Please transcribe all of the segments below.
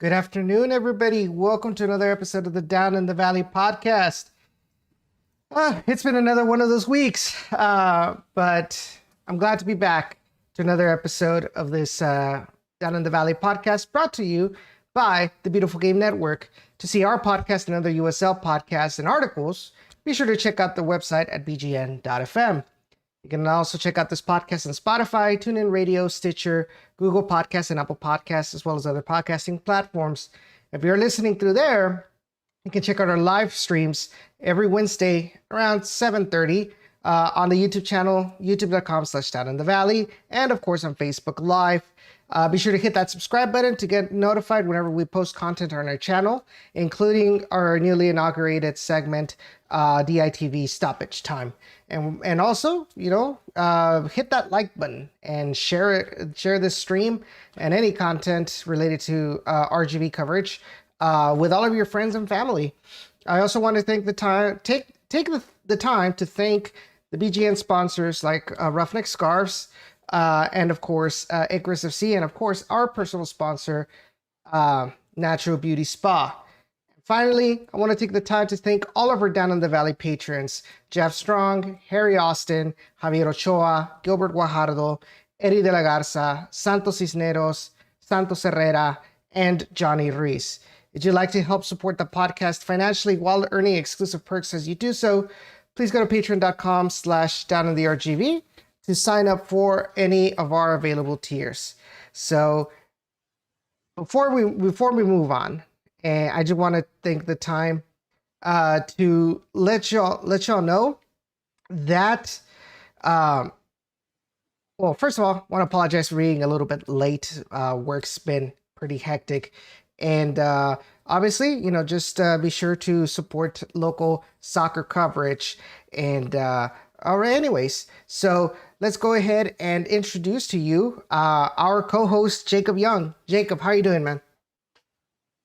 Good afternoon, everybody. Welcome to another episode of the Down in the Valley podcast. It's been another one of those weeks, but I'm glad to be back to another episode of this Down in the Valley podcast brought to you by the Beautiful Game Network. To see our podcast and other USL podcasts and articles, be sure to check out the website at bgn.fm. You can also check out this podcast on Spotify, TuneIn Radio, Stitcher, Google Podcasts, and Apple Podcasts, as well as other podcasting platforms. If you're listening through there, you can check out our live streams every Wednesday around 7:30 on the YouTube channel, youtube.com/downinthevalley, and of course on Facebook Live. Be sure to hit that subscribe button to get notified whenever we post content on our channel, including our newly inaugurated segment, DITV Stoppage Time. And also, hit that like button and share this stream and any content related to RGV coverage with all of your friends and family. I also want to take the time to thank the BGN sponsors like Roughneck Scarves, and of course Icarus FC, and of course our personal sponsor, Natural Beauty Spa. Finally, I want to take the time to thank all of our Down in the Valley patrons: Jeff Strong, Harry Austin, Javier Ochoa, Gilbert Guajardo, Eddie de la Garza, Santos Cisneros, Santos Herrera, and Johnny Ruiz. If you'd like to help support the podcast financially while earning exclusive perks as you do so, please go to patreon.com/downintheRGV to sign up for any of our available tiers. So before we move on, and I just want to take the time to let y'all know that, well, first of all, I want to apologize for being a little bit late. Work's been pretty hectic. And obviously, just be sure to support local soccer coverage. And all right, anyways, so let's go ahead and introduce to you our co-host, Jacob Young. Jacob, how are you doing, man?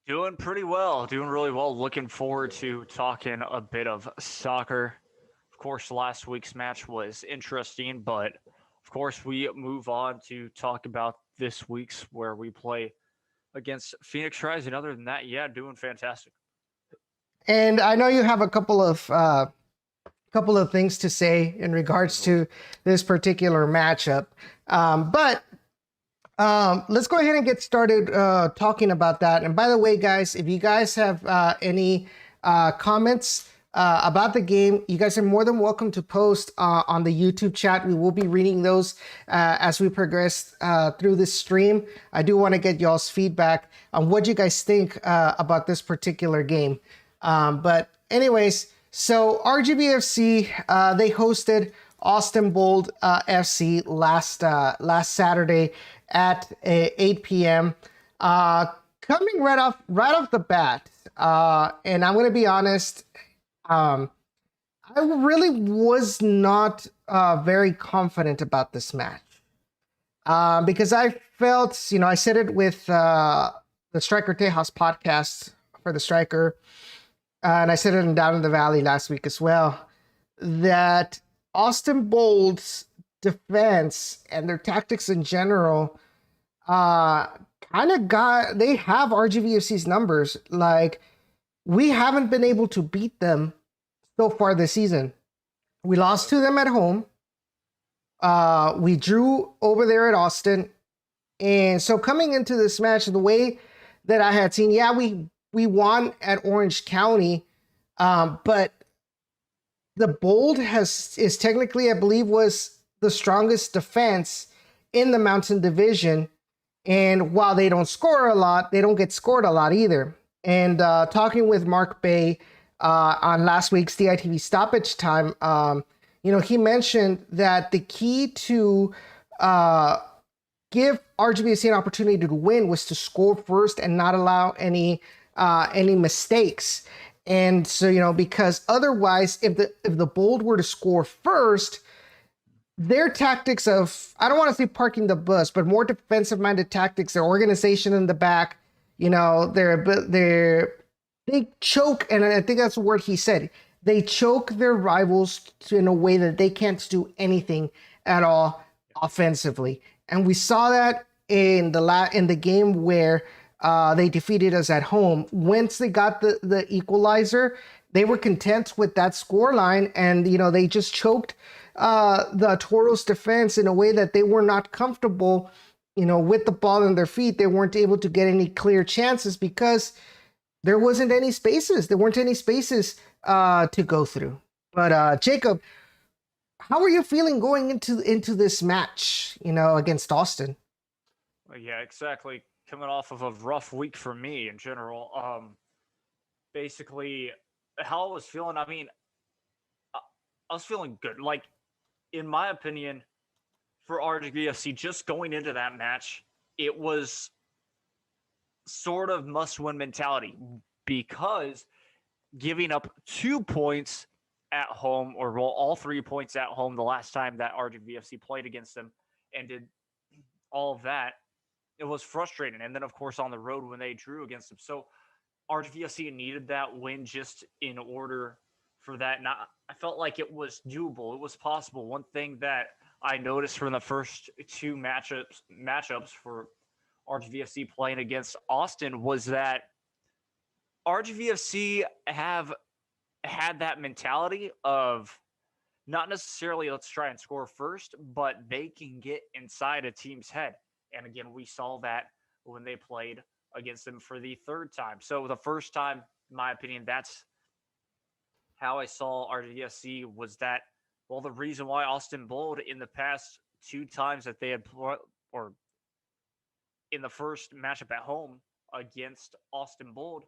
Doing pretty well. Doing really well. Looking forward to talking a bit of soccer. Of course, last week's match was interesting, but of course, we move on to talk about this week's where we play against Phoenix Rising. Other than that, yeah, doing fantastic. And I know you have a couple of things to say in regards to this particular matchup, but let's go ahead and get started talking about that. And by the way, guys, if you guys have any comments about the game, you guys are more than welcome to post on the YouTube chat. We will be reading those as we progress through this stream. I do want to get y'all's feedback on what you guys think about this particular game. But anyways, so RGVFC, they hosted Austin Bold FC last Saturday at 8 p.m. Coming right off the bat, and I'm going to be honest, I really was not very confident about this match because I felt, I said it with the Striker Tejas podcast for the Striker, and I said it in Down in the Valley last week as well, that Austin Bold's defense and their tactics in general they have RGVFC's numbers. Like, we haven't been able to beat them so far this season. We lost to them at home. We drew over there at Austin. And so coming into this match, the way that I had seen, we won at Orange County, but the Bold is technically, I believe, was the strongest defense in the Mountain Division. And while they don't score a lot, they don't get scored a lot either. And talking with Mark Bay on last week's DITV Stoppage Time, he mentioned that the key to give RGVFC an opportunity to win was to score first and not allow any mistakes. And so, because otherwise, if the Bold were to score first, their tactics of, I don't want to say parking the bus, but more defensive-minded tactics, their organization in the back, they choke, and I think that's the word he said. They choke their rivals in a way that they can't do anything at all offensively. And we saw that in the game where they defeated us at home. Once they got the equalizer, they were content with that scoreline, and they just choked the Toros defense in a way that they were not comfortable, with the ball in their feet. They weren't able to get any clear chances because there wasn't any spaces. There weren't any spaces to go through. But Jacob, how are you feeling going into this match, against Austin? Well, yeah, exactly. Coming off of a rough week for me in general. Basically, how I was feeling. I mean, I was feeling good. Like, in my opinion, for RGVFC, just going into that match, it was sort of must-win mentality because giving up 2 points at home, or well, all 3 points at home the last time that RGVFC played against them and did all of that, it was frustrating. And then, of course, on the road when they drew against them. So RGVFC needed that win just in order for that. And I felt like it was doable. It was possible. One thing that I noticed from the first two matchups for RGVFC playing against Austin was that RGVFC have had that mentality of not necessarily let's try and score first, but they can get inside a team's head. And again, we saw that when they played against them for the third time. So the first time, in my opinion, that's how I saw RGVFC was that, well, the reason why Austin Bold in the past 2 times that they had or in the first matchup at home against Austin Bold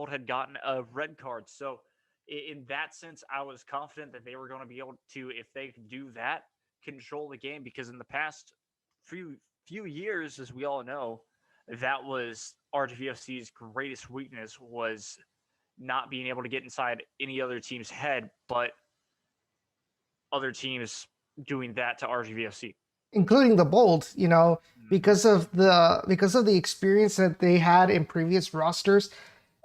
had gotten a red card. So in that sense, I was confident that they were going to be able to, if they could do that, control the game, because in the past few years, as we all know, that was RGVFC's greatest weakness, was not being able to get inside any other team's head, but other teams doing that to RGVFC, including the Bold, because of the experience that they had in previous rosters,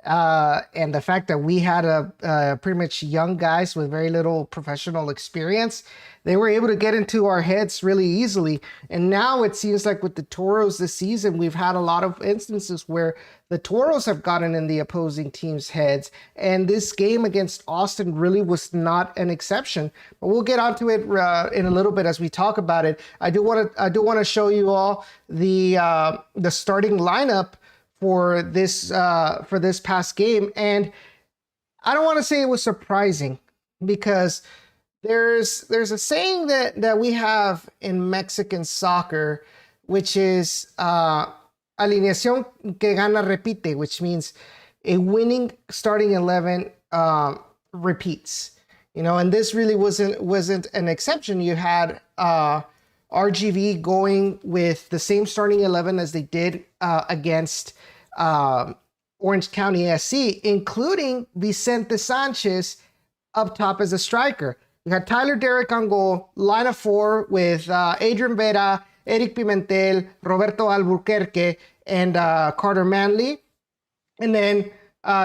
and the fact that we had a pretty much young guys with very little professional experience. They were able to get into our heads really easily. And now it seems like with the Toros this season, we've had a lot of instances where the Toros have gotten in the opposing team's heads. And this game against Austin really was not an exception. But we'll get onto it in a little bit as we talk about it. I do want to show you all the starting lineup for this past game. And I don't want to say it was surprising, because there's a saying that we have in Mexican soccer, which is alineación que gana repite, which means a winning starting 11 repeats. And this really wasn't an exception. You had RGV going with the same starting 11 as they did against Orange County SC, including Vicente Sanchez up top as a striker. We had Tyler Derrick on goal, line of 4 with Adrian Vera, Eric Pimentel, Roberto Albuquerque, and Carter Manley. And then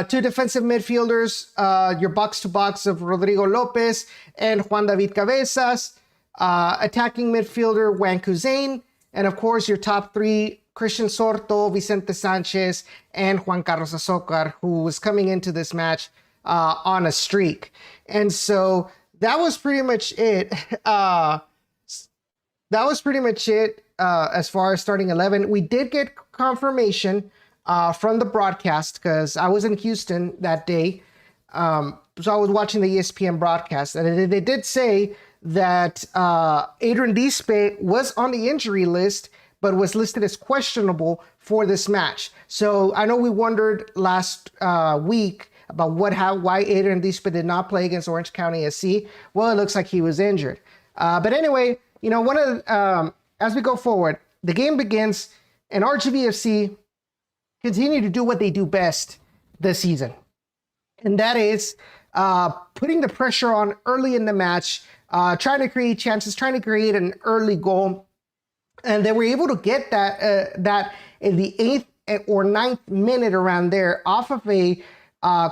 2 defensive midfielders, your box-to-box of Rodrigo Lopez and Juan David Cabezas. Attacking midfielder, Juan Cusain. And of course, your top 3, Christian Sorto, Vicente Sanchez, and Juan Carlos Azocar, who was coming into this match on a streak. And so that was pretty much it. As far as starting 11. We did get confirmation from the broadcast, because I was in Houston that day. So I was watching the ESPN broadcast, and they did say that Adrian Dispe was on the injury list, but was listed as questionable for this match. So I know we wondered last week about why Adrian Dispe did not play against Orange County SC. Well, it looks like he was injured. But anyway, as we go forward, the game begins, and RGVFC continue to do what they do best this season. And that is putting the pressure on early in the match, trying to create chances, trying to create an early goal. And they were able to get that in the 8th or 9th minute, around there, off of a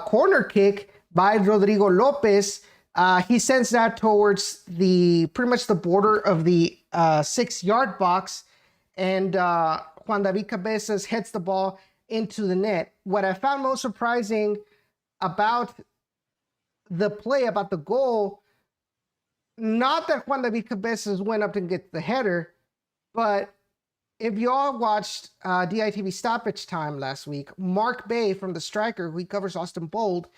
corner kick by Rodrigo Lopez. He sends that towards pretty much the border of the 6-yard box, and Juan David Cabezas hits the ball into the net. What I found most surprising about the play, about the goal, not that Juan David Cabezas went up and get the header, but if you all watched DITV Stoppage Time last week, Mark Bay from The Striker, who he covers Austin Bold,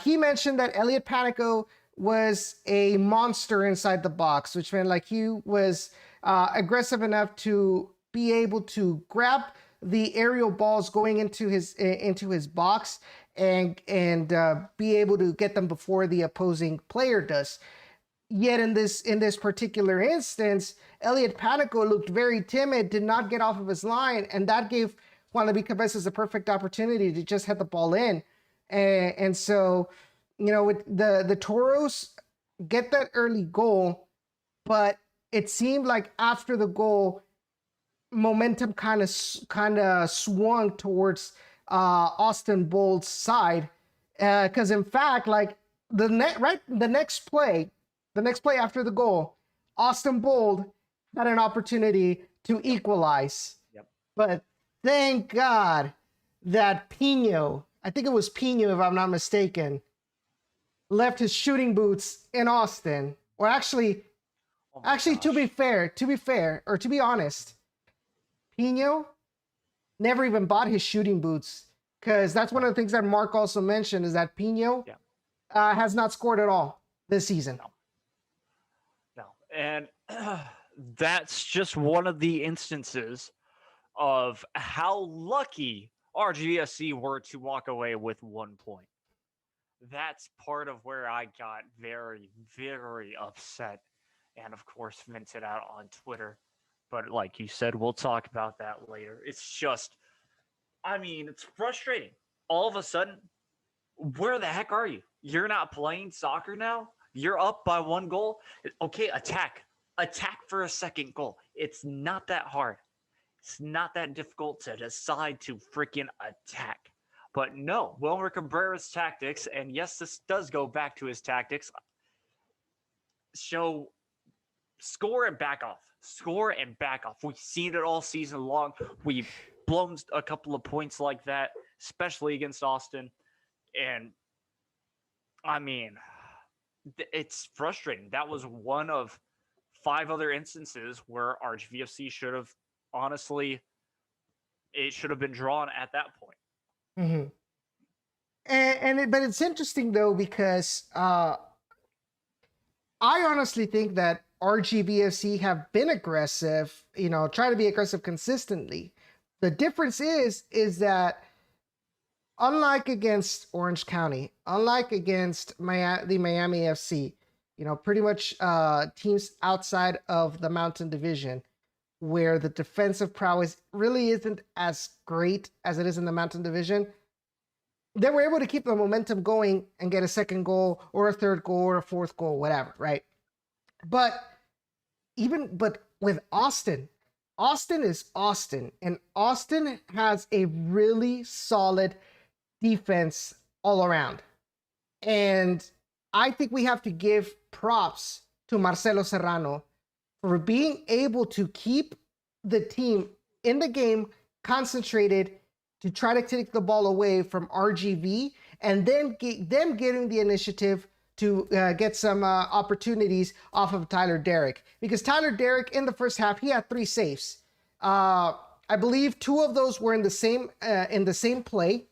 he mentioned that Elliot Panico was a monster inside the box, which meant like he was aggressive enough to be able to grab the aerial balls going into his box and be able to get them before the opposing player does. Yet in this particular instance, Elliot Panico looked very timid, did not get off of his line, and that gave Juan David Cabezas a perfect opportunity to just head the ball in. And so, with the Toros get that early goal, but it seemed like after the goal, momentum kind of swung towards Austin Bold's side, because in fact, like the next play after the goal, Austin Bold had an opportunity to equalize. Yep. But thank God that Pino, I think it was Pino if I'm not mistaken, left his shooting boots in Austin. Or actually, to be honest, Pino never even bought his shooting boots, because that's one of the things that Mark also mentioned, is that Pino has not scored at all this season. No. And that's just one of the instances of how lucky RGVFC were to walk away with 1 point. That's part of where I got very, very upset, and of course vented out on Twitter. But like you said, we'll talk about that later. It's just, it's frustrating. All of a sudden, where the heck are you? You're not playing soccer now? You're up by 1 goal? Okay, attack. Attack for a second goal. It's not that hard. It's not that difficult to decide to freaking attack. But no, Wilmer Cabrera's tactics, and yes, this does go back to his tactics, show score and back off. Score and back off. We've seen it all season long. We've blown a couple of points like that, especially against Austin. And, it's frustrating. That was one of 5 other instances where RGVFC should have, honestly, it should have been drawn at that point. Mm-hmm. But it's interesting though, because I honestly think that RGVFC have been aggressive, try to be aggressive consistently. The difference is that unlike against Orange County, unlike against the Miami FC, pretty much teams outside of the Mountain Division, where the defensive prowess really isn't as great as it is in the Mountain Division, they were able to keep the momentum going and get a second goal or a third goal or a fourth goal, whatever, right? But with Austin is Austin, and Austin has a really solid defense all around. And I think we have to give props to Marcelo Serrano for being able to keep the team in the game concentrated to try to take the ball away from RGV, and then them getting the initiative to get some opportunities off of Tyler Derrick. Because Tyler Derrick, in the first half, he had 3 saves. I believe 2 of those were in the same play.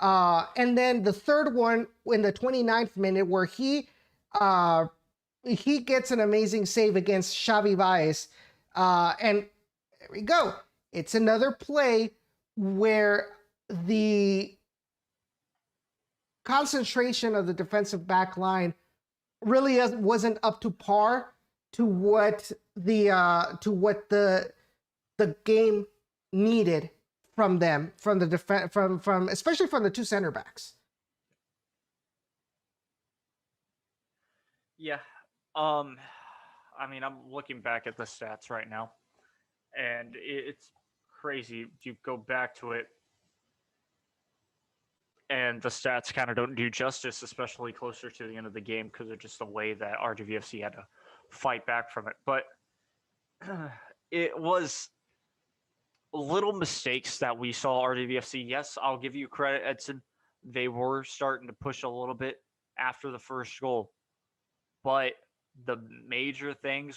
And then the third one in the 29th minute, where he gets an amazing save against Xavi Baez. And there we go. It's another play where the concentration of the defensive back line really wasn't up to par to what the game needed from them, from the defense, from especially from the 2 center backs. Yeah. I'm looking back at the stats right now, and it's crazy. You go back to it, and the stats kind of don't do justice, especially closer to the end of the game, because of just the way that RGVFC had to fight back from it. But it was little mistakes that we saw RGVFC. Yes, I'll give you credit, Edson. They were starting to push a little bit after the first goal, but the major thing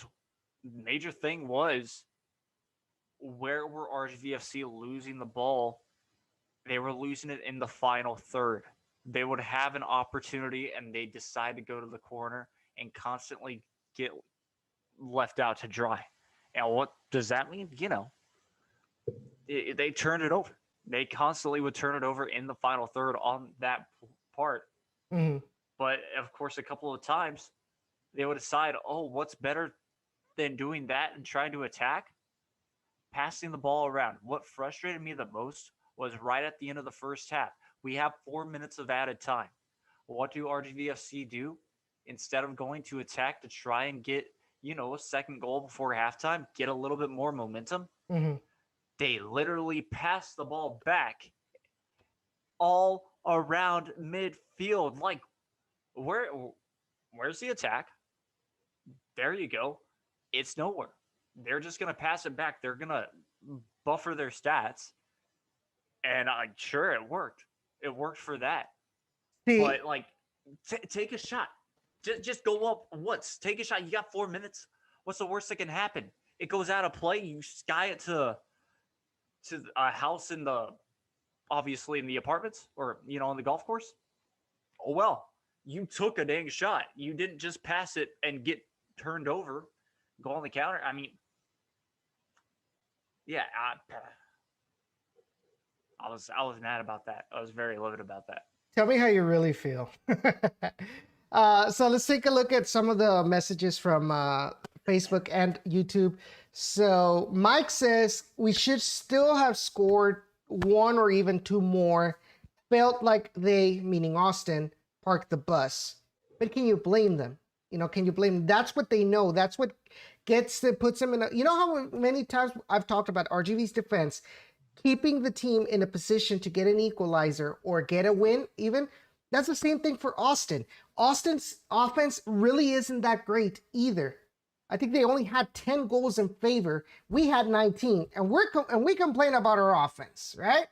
was where were RGVFC losing the ball? They were losing it in the final third. They would have an opportunity and they decide to go to the corner and constantly get left out to dry. And what does that mean? They turned it over. They constantly would turn it over in the final third on that part. Mm-hmm. But of course, a couple of times they would decide, oh, what's better than doing that and trying to attack? Passing the ball around. What frustrated me the most was right at the end of the first half. We have 4 minutes of added time. What do RGVFC do? Instead of going to attack to try and get, a second goal before halftime, get a little bit more momentum, Mm-hmm. they literally pass the ball back all around midfield. Like, where's the attack? There you go. It's nowhere. They're just going to pass it back. They're going to buffer their stats. And sure, it worked. It worked for that. See, But, take a shot. Just go up once. Take a shot. You got 4 minutes. What's the worst that can happen? It goes out of play. You sky it to a house obviously in the apartments or, on the golf course. Oh, well, you took a dang shot. You didn't just pass it and get turned over, go on the counter. I mean, yeah, I was mad about that. I was very livid about that. tell me how you really feel. So let's take a look at some of the messages from Facebook and YouTube. So Mike says we should still have scored one or even two more. Felt like they, meaning Austin, parked the bus. But can you blame them? Can you blame them? That's what they know. That's what puts them in a, how many times I've talked about RGV's defense, keeping the team in a position to get an equalizer or get a win even. That's the same thing for Austin. Austin's offense really isn't that great either. I think they only had 10 goals in favor. We had 19, and we complain about our offense, right?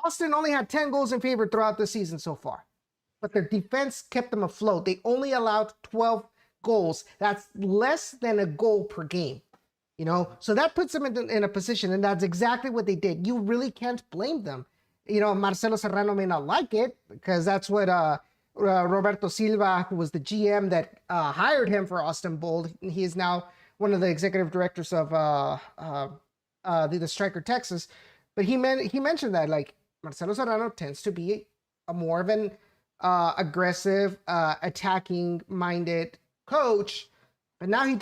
Austin only had 10 goals in favor throughout the season so far, but their defense kept them afloat. They only allowed 12 goals. That's less than a goal per game, So that puts them in a position, and that's exactly what they did. You really can't blame them. Marcelo Serrano may not like it because that's what Roberto Silva, who was the GM that hired him for Austin Bold, he is now one of the executive directors of the Striker Texas. But he mentioned that Marcelo Serrano tends to be more of an aggressive, attacking-minded coach, but now he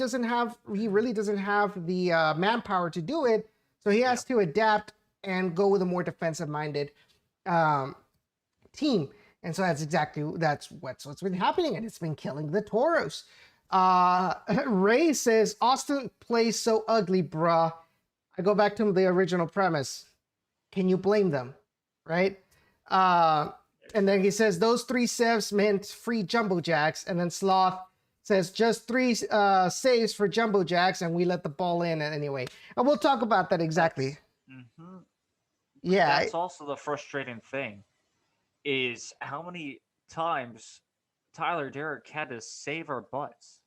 really doesn't have the manpower to do it, so he has to adapt and go with a more defensive-minded team. And so that's what's been happening, and it's been killing the Toros. Ray says, Austin plays so ugly, bruh. I go back to the original premise. Can you blame them? Right? And then he says, those 3 saves meant free Jumbo Jacks. And then Sloth says, just 3 saves for Jumbo Jacks, and we let the ball in anyway. And we'll talk about that exactly. Mm-hmm. Yeah. That's also the frustrating thing, is how many times Tyler Derrick had to save our butts.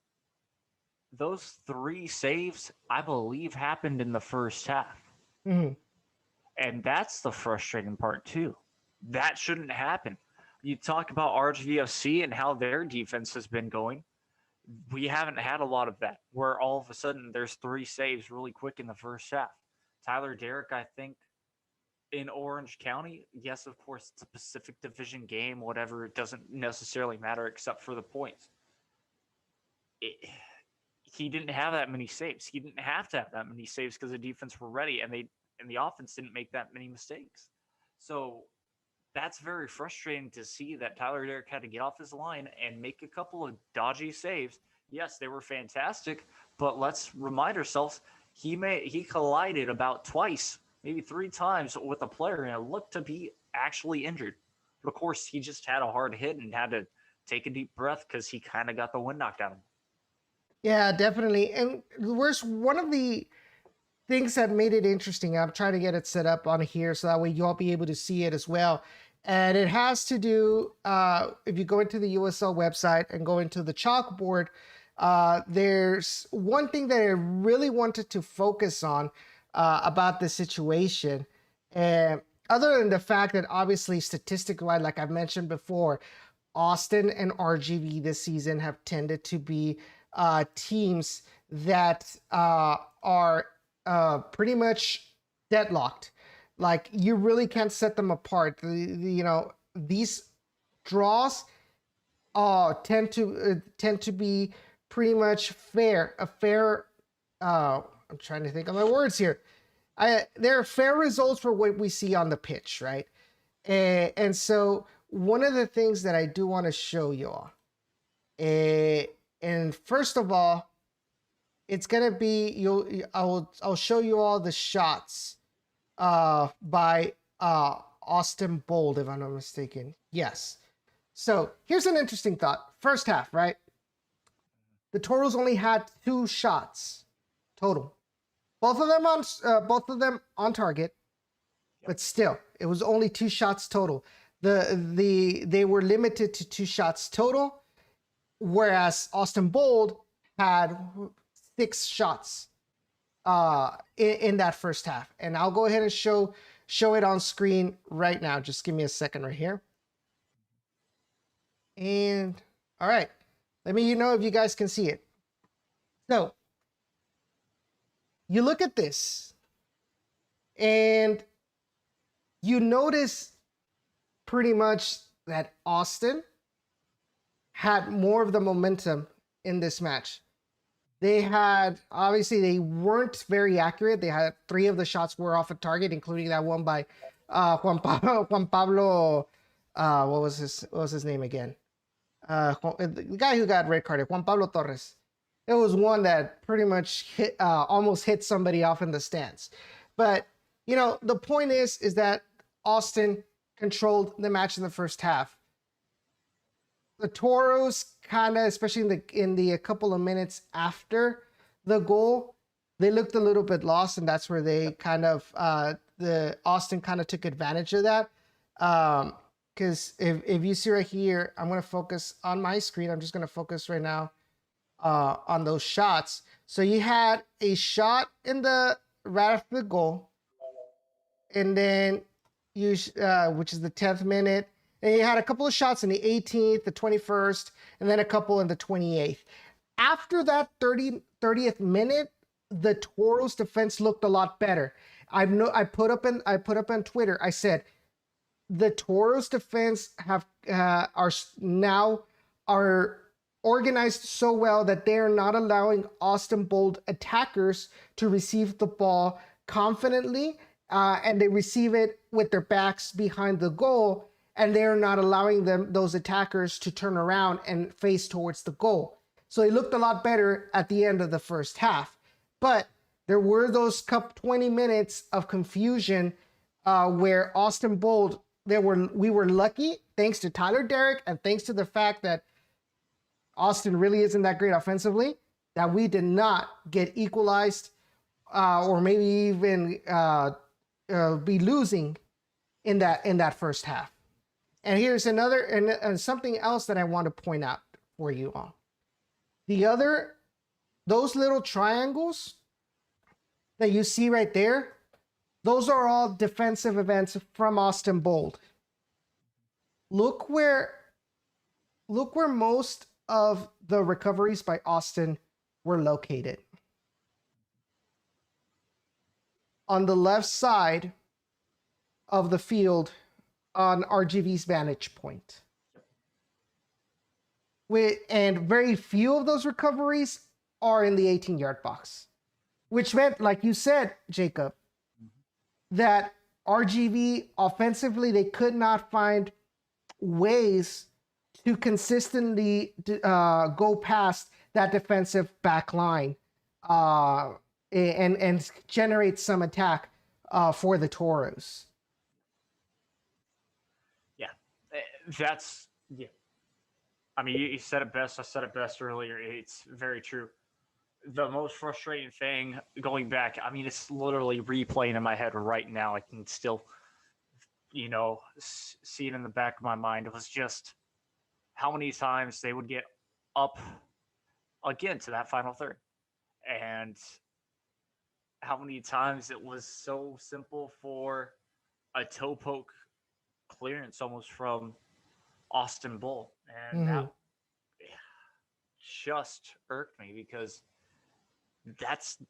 Those 3 saves, I believe, happened in the first half. Mm-hmm. And that's the frustrating part, too. That shouldn't happen. You talk about RGVFC and how their defense has been going. We haven't had a lot of that, where all of a sudden there's 3 saves really quick in the first half. Tyler Derrick, I think, in Orange County, yes, of course, it's a Pacific Division game, whatever. It doesn't necessarily matter except for the points. He didn't have that many saves. He didn't have to have that many saves because the defense were ready, and the offense didn't make that many mistakes. So that's very frustrating to see that Tyler Derrick had to get off his line and make a couple of dodgy saves. Yes, they were fantastic, but let's remind ourselves he collided about twice, maybe 3 times with a player, and it looked to be actually injured. But of course, he just had a hard hit and had to take a deep breath because he kind of got the wind knocked out of him. Yeah, definitely. And where's one of the things that made it interesting. I'm trying to get it set up on here so that way you'll be able to see it as well. And it has to do, if you go into the USL website and go into the chalkboard, there's one thing that I really wanted to focus on about the situation. And other than the fact that obviously statistic-wise, like I've mentioned before, Austin and RGV this season have tended to be teams that are pretty much deadlocked. Like you really can't set them apart. These draws tend to be pretty much fair. A fair. I'm trying to think of my words here. There are fair results for what we see on the pitch, right? And so one of the things that I do want to show y'all, and first of all, it's gonna be I'll show you all the shots by Austin Bold, if I'm not mistaken. Yes. So here's an interesting thought. First half, right? The Toros only had 2 shots total. Both of them on target, but still, it was only 2 shots total. They were limited to 2 shots total, whereas Austin Bold had 6 shots in that first half. And I'll go ahead and show it on screen right now. Just give me a second right here. And all right, let me know if you guys can see it. So you look at this and you notice pretty much that Austin had more of the momentum in this match. They had, obviously, they weren't very accurate. They had 3 of the shots were off a target, including that one by Juan Pablo. What was his name again? The guy who got red carded, Juan Pablo Torres. It was one that pretty much almost hit somebody off in the stands. But the point is that Austin controlled the match in the first half. The Toros kind of, especially in the a couple of minutes after the goal, they looked a little bit lost, and that's where they kind of the Austin kind of took advantage of that. Because if you see right here, I'm going to focus on my screen. I'm just going to focus right now on those shots. So you had a shot right after the goal, and then which is the 10th minute. And he had a couple of shots in the 18th, the 21st, and then a couple in the 28th. After that 30th minute, the Toros defense looked a lot better. I put up on Twitter. I said the Toros defense are organized so well that they are not allowing Austin Bold attackers to receive the ball confidently, and they receive it with their backs behind the goal. And they're not allowing those attackers to turn around and face towards the goal. So it looked a lot better at the end of the first half. But there were those 20 minutes of confusion where Austin Bold, we were lucky, thanks to Tyler Derrick and thanks to the fact that Austin really isn't that great offensively, that we did not get equalized or maybe even be losing in that first half. And here's another, and something else that I want to point out for you all. Those little triangles that you see right there, those are all defensive events from Austin Bold. Look where most of the recoveries by Austin were located. On the left side of the field, on RGV's vantage point. And very few of those recoveries are in the 18-yard box, which meant, like you said, Jacob, that RGV offensively, they could not find ways to consistently go past that defensive back line and generate some attack for the Toros. Yeah. I mean, you said it best. I said it best earlier. It's very true. the most frustrating thing going back, I mean, it's literally replaying in my head right now. I can still, see it in the back of my mind. It was just how many times they would get up again to that final third. And how many times it was so simple for a toe poke clearance almost from Austin Bull. And Mhm. that just irked me because that's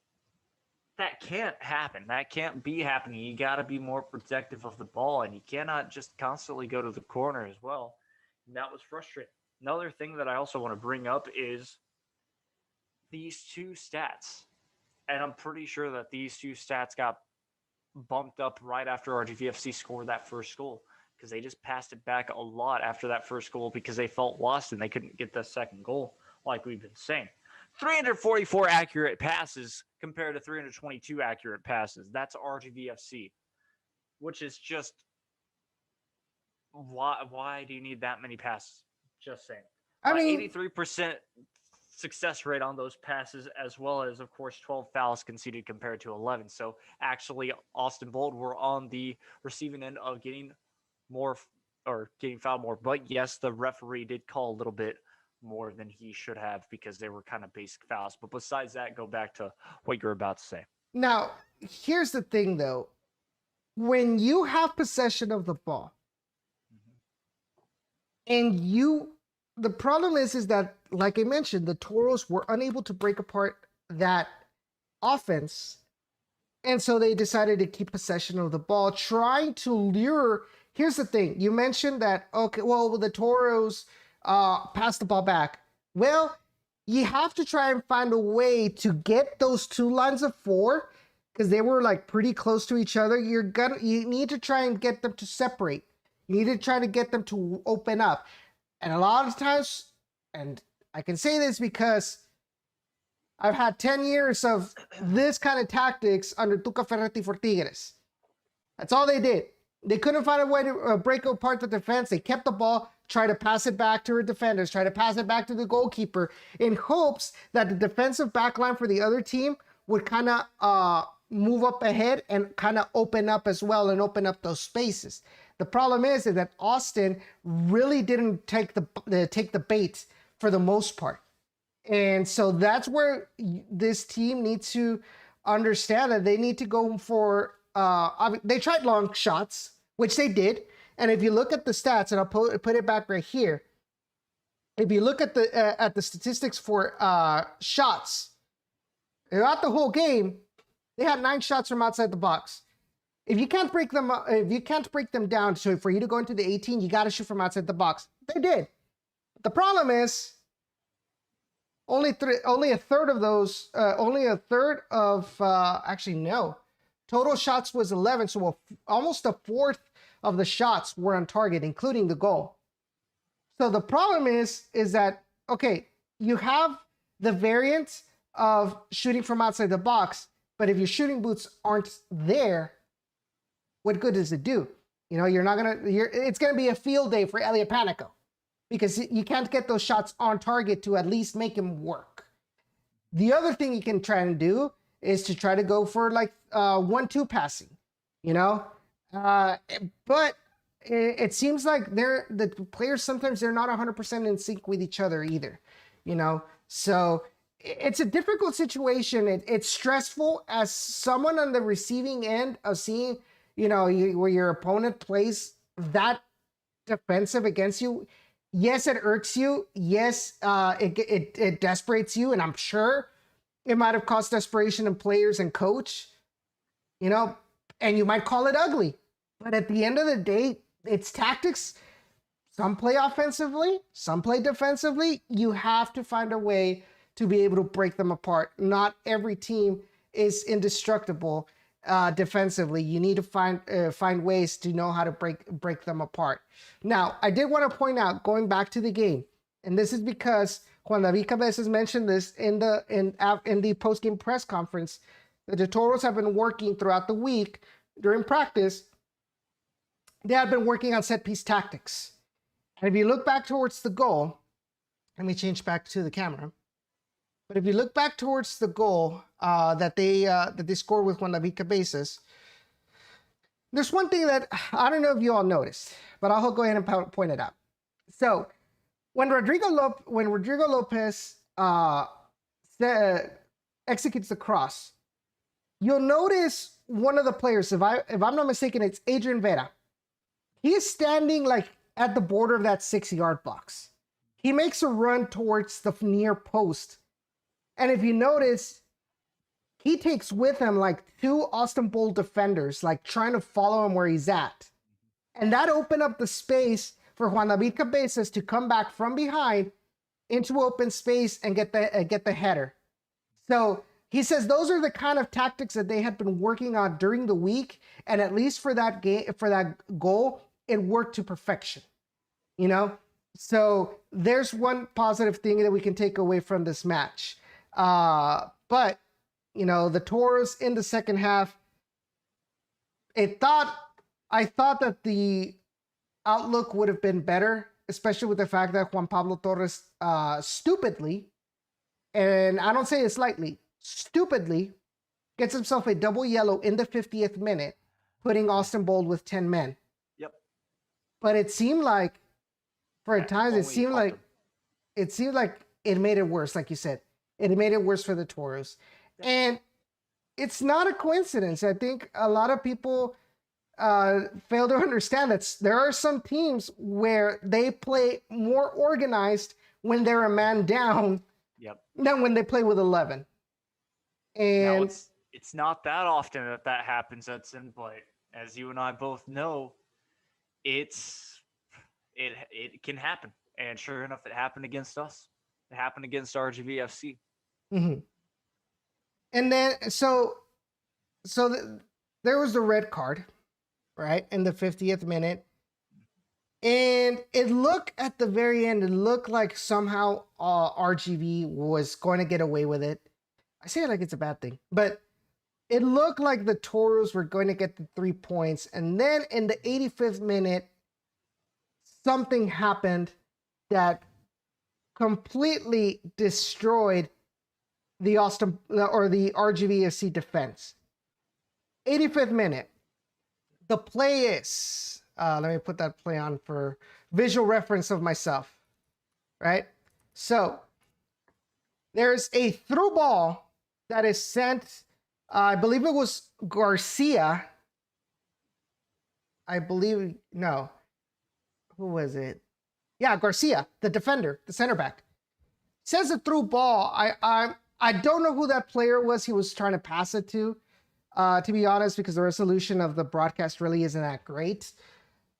that can't happen. That can't be happening. You got to be more protective of the ball, and you cannot just constantly go to the corner as well. And that was frustrating. Another thing that I also want to bring up is these two stats. And I'm pretty sure that these two stats got bumped up right after RGVFC scored that first goal because they just passed it back a lot after that first goal because they felt lost and they couldn't get the second goal, like we've been saying. 344 accurate passes compared to 322 accurate passes. That's RGVFC, which is just why do you need that many passes? Just saying. I mean, 83% success rate on those passes, as well as, of course, 12 fouls conceded compared to 11. So actually, Austin Bold were on the receiving end of getting more or getting fouled more. But yes, the referee did call a little bit more than he should have because they were kind of basic fouls. But besides that, go back to what you're about to say. now here's the thing though. When you have possession of the ball and the problem is that, like I mentioned, the Toros were unable to break apart that offense. And so they decided to keep possession of the ball, trying to lure. Here's the thing. You mentioned that, okay, well, the Toros passed the ball back. Well, you have to try and find a way to get those two lines of four because they were like pretty close to each other. You need to try and get them to separate. You need to try to get them to open up. And a lot of times, and I can say this because I've had 10 years of this kind of tactics under Tuca Ferretti for Tigres. That's all they did. They couldn't find a way to break apart the defense. They kept the ball, try to pass it back to her defenders, try to pass it back to the goalkeeper in hopes that the defensive backline for the other team would kind of move up ahead and kind of open up as well and open up those spaces. The problem is that Austin really didn't take the bait for the most part. And so that's where this team needs to understand that they need to go for, they tried long shots, which they did. And if you look at the stats, and I'll put it back right here. If you look at the statistics for shots, throughout the whole game, they had 9 shots from outside the box. If you can't break them down, so for you to go into the 18, you got to shoot from outside the box. They did. The problem is, only a third of those, actually no. Total shots was 11, so almost a fourth of the shots were on target, including the goal. So the problem is that, okay, you have the variant of shooting from outside the box, but if your shooting boots aren't there, what good does it do? You know, it's gonna be a field day for Elliot Panico, because you can't get those shots on target to at least make him work. The other thing you can try and do is to try to go for like 1-2 passing, you know? But it seems like the players, sometimes they're not 100% in sync with each other either, you know? So it's a difficult situation. It's stressful as someone on the receiving end of seeing, you know, where your opponent plays that defensive against you. Yes, it irks you. Yes, it desperates you, and I'm sure it might have caused desperation in players and coach, you know, and you might call it ugly. But at the end of the day, it's tactics. Some play offensively, some play defensively. You have to find a way to be able to break them apart. Not every team is indestructible defensively. You need to find ways to know how to break them apart. Now, I did want to point out, going back to the game, and this is because Juan David Cabezas mentioned this in the post-game press conference, that the Toros have been working throughout the week during practice. They have been working on set-piece tactics. And if you look back towards the goal, let me change back to the camera. But if you look back towards the goal that they scored with Juan David Cabezas, there's one thing that I don't know if you all noticed, but I'll go ahead and point it out. So when Rodrigo Lopez executes the cross, you'll notice one of the players, if I'm not mistaken, it's Adrian Vera. He is standing like at the border of that 6-yard box. He makes a run towards the near post. And if you notice, he takes with him like 2 Austin Bull defenders, like trying to follow him where he's at. And that opened up the space for Juan David Cabezas to come back from behind into open space and get the header. So he says those are the kind of tactics that they had been working on during the week, and at least for that goal, it worked to perfection. You know, so there's one positive thing that we can take away from this match. But you know, the Toros in the second half, I thought that the outlook would have been better, especially with the fact that Juan Pablo Torres stupidly, and I don't say it slightly, stupidly gets himself a double yellow in the 50th minute, putting Austin Bold with 10 men. Yep. But it seemed like, for at times, it seemed like it made it worse, like you said. It made it worse for the Toros. And it's not a coincidence. I think a lot of people fail to understand that there are some teams where they play more organized when they're a man down than when they play with 11. And now it's not that often that happens, Edson, but as you and I both know, it can happen. And sure enough, it happened against us. It happened against RGVFC. Mm-hmm. And then there was the red card, right, in the 50th minute. And it looked at the very end, it looked like somehow RGV was going to get away with it. I say it like it's a bad thing, but it looked like the Toros were going to get the 3 points. And then in the 85th minute, something happened that completely destroyed the RGVFC defense. 85th minute. The play is, let me put that play on for visual reference of myself, right? So there's a through ball that is sent, I believe it was Garcia. Who was it? Yeah, Garcia, the defender, the center back. Says a through ball. I don't know who that player was he was trying to pass it to be honest, because the resolution of the broadcast really isn't that great.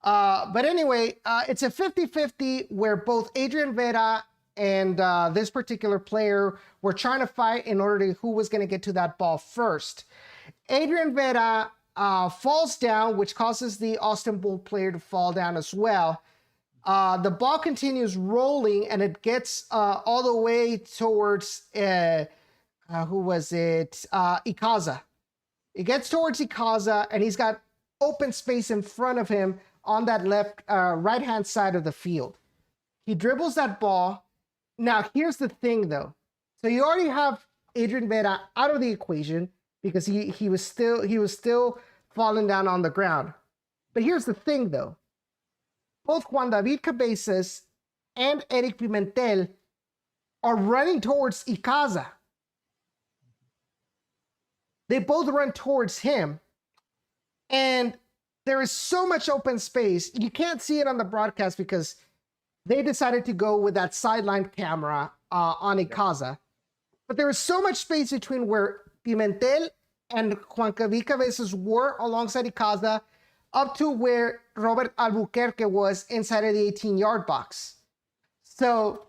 But anyway, it's a 50-50 where both Adrian Vera and this particular player were trying to fight in order to who was going to get to that ball first. Adrian Vera falls down, which causes the Austin Bull player to fall down as well. The ball continues rolling, and it gets all the way towards, who was it? Icaza. It gets towards Icaza, and he's got open space in front of him on that right-hand side of the field. He dribbles that ball. Now, here's the thing, though. So you already have Adrian Vera out of the equation because he was still falling down on the ground. But here's the thing, though. Both Juan David Cabezas and Eric Pimentel are running towards Icaza. They both run towards him. And there is so much open space. You can't see it on the broadcast because they decided to go with that sideline camera on Icaza. But there was so much space between where Pimentel and Juan David Cabezas were alongside Icaza up to where Robert Albuquerque was inside of the 18-yard box. So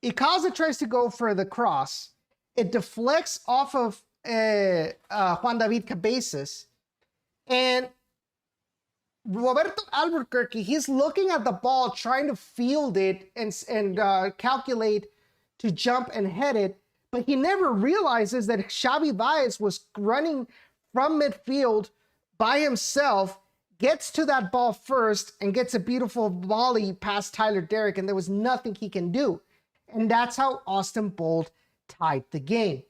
Icaza tries to go for the cross. It deflects off of Juan David Cabezas. And Roberto Albuquerque, he's looking at the ball, trying to field it and calculate to jump and head it. But he never realizes that Xavi Baez was running from midfield by himself, gets to that ball first, and gets a beautiful volley past Tyler Derrick, and there was nothing he can do. And that's how Austin Bold tied the game.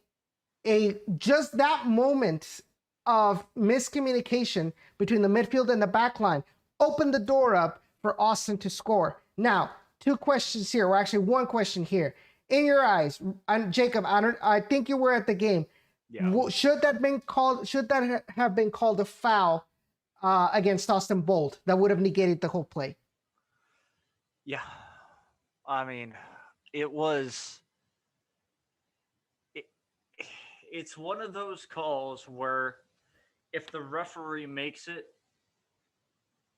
Just that moment of miscommunication between the midfield and the back line opened the door up for Austin to score. Now, two questions here, or actually one question here. In your eyes, Jacob, I think you were at the game. Yeah. Should that have been called a foul against Austin Bold that would have negated the whole play? Yeah. I mean, it was. It's one of those calls where if the referee makes it,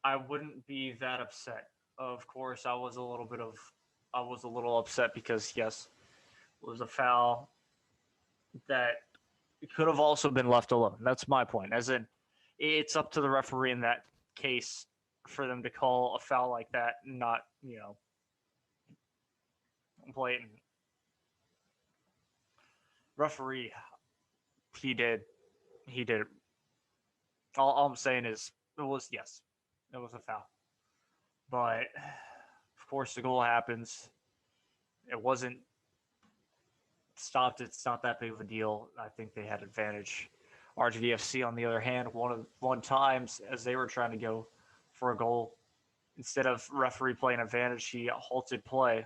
I wouldn't be that upset. Of course, I was a little upset because yes, it was a foul that could have also been left alone. That's my point. As in, it's up to the referee in that case for them to call a foul like that, not, blatant. Referee, he did. He did. All I'm saying is it was a foul. But of course the goal happens. It wasn't stopped. It's not that big of a deal. I think they had advantage. RGVFC, on the other hand, one times as they were trying to go for a goal. Instead of referee playing advantage, he halted play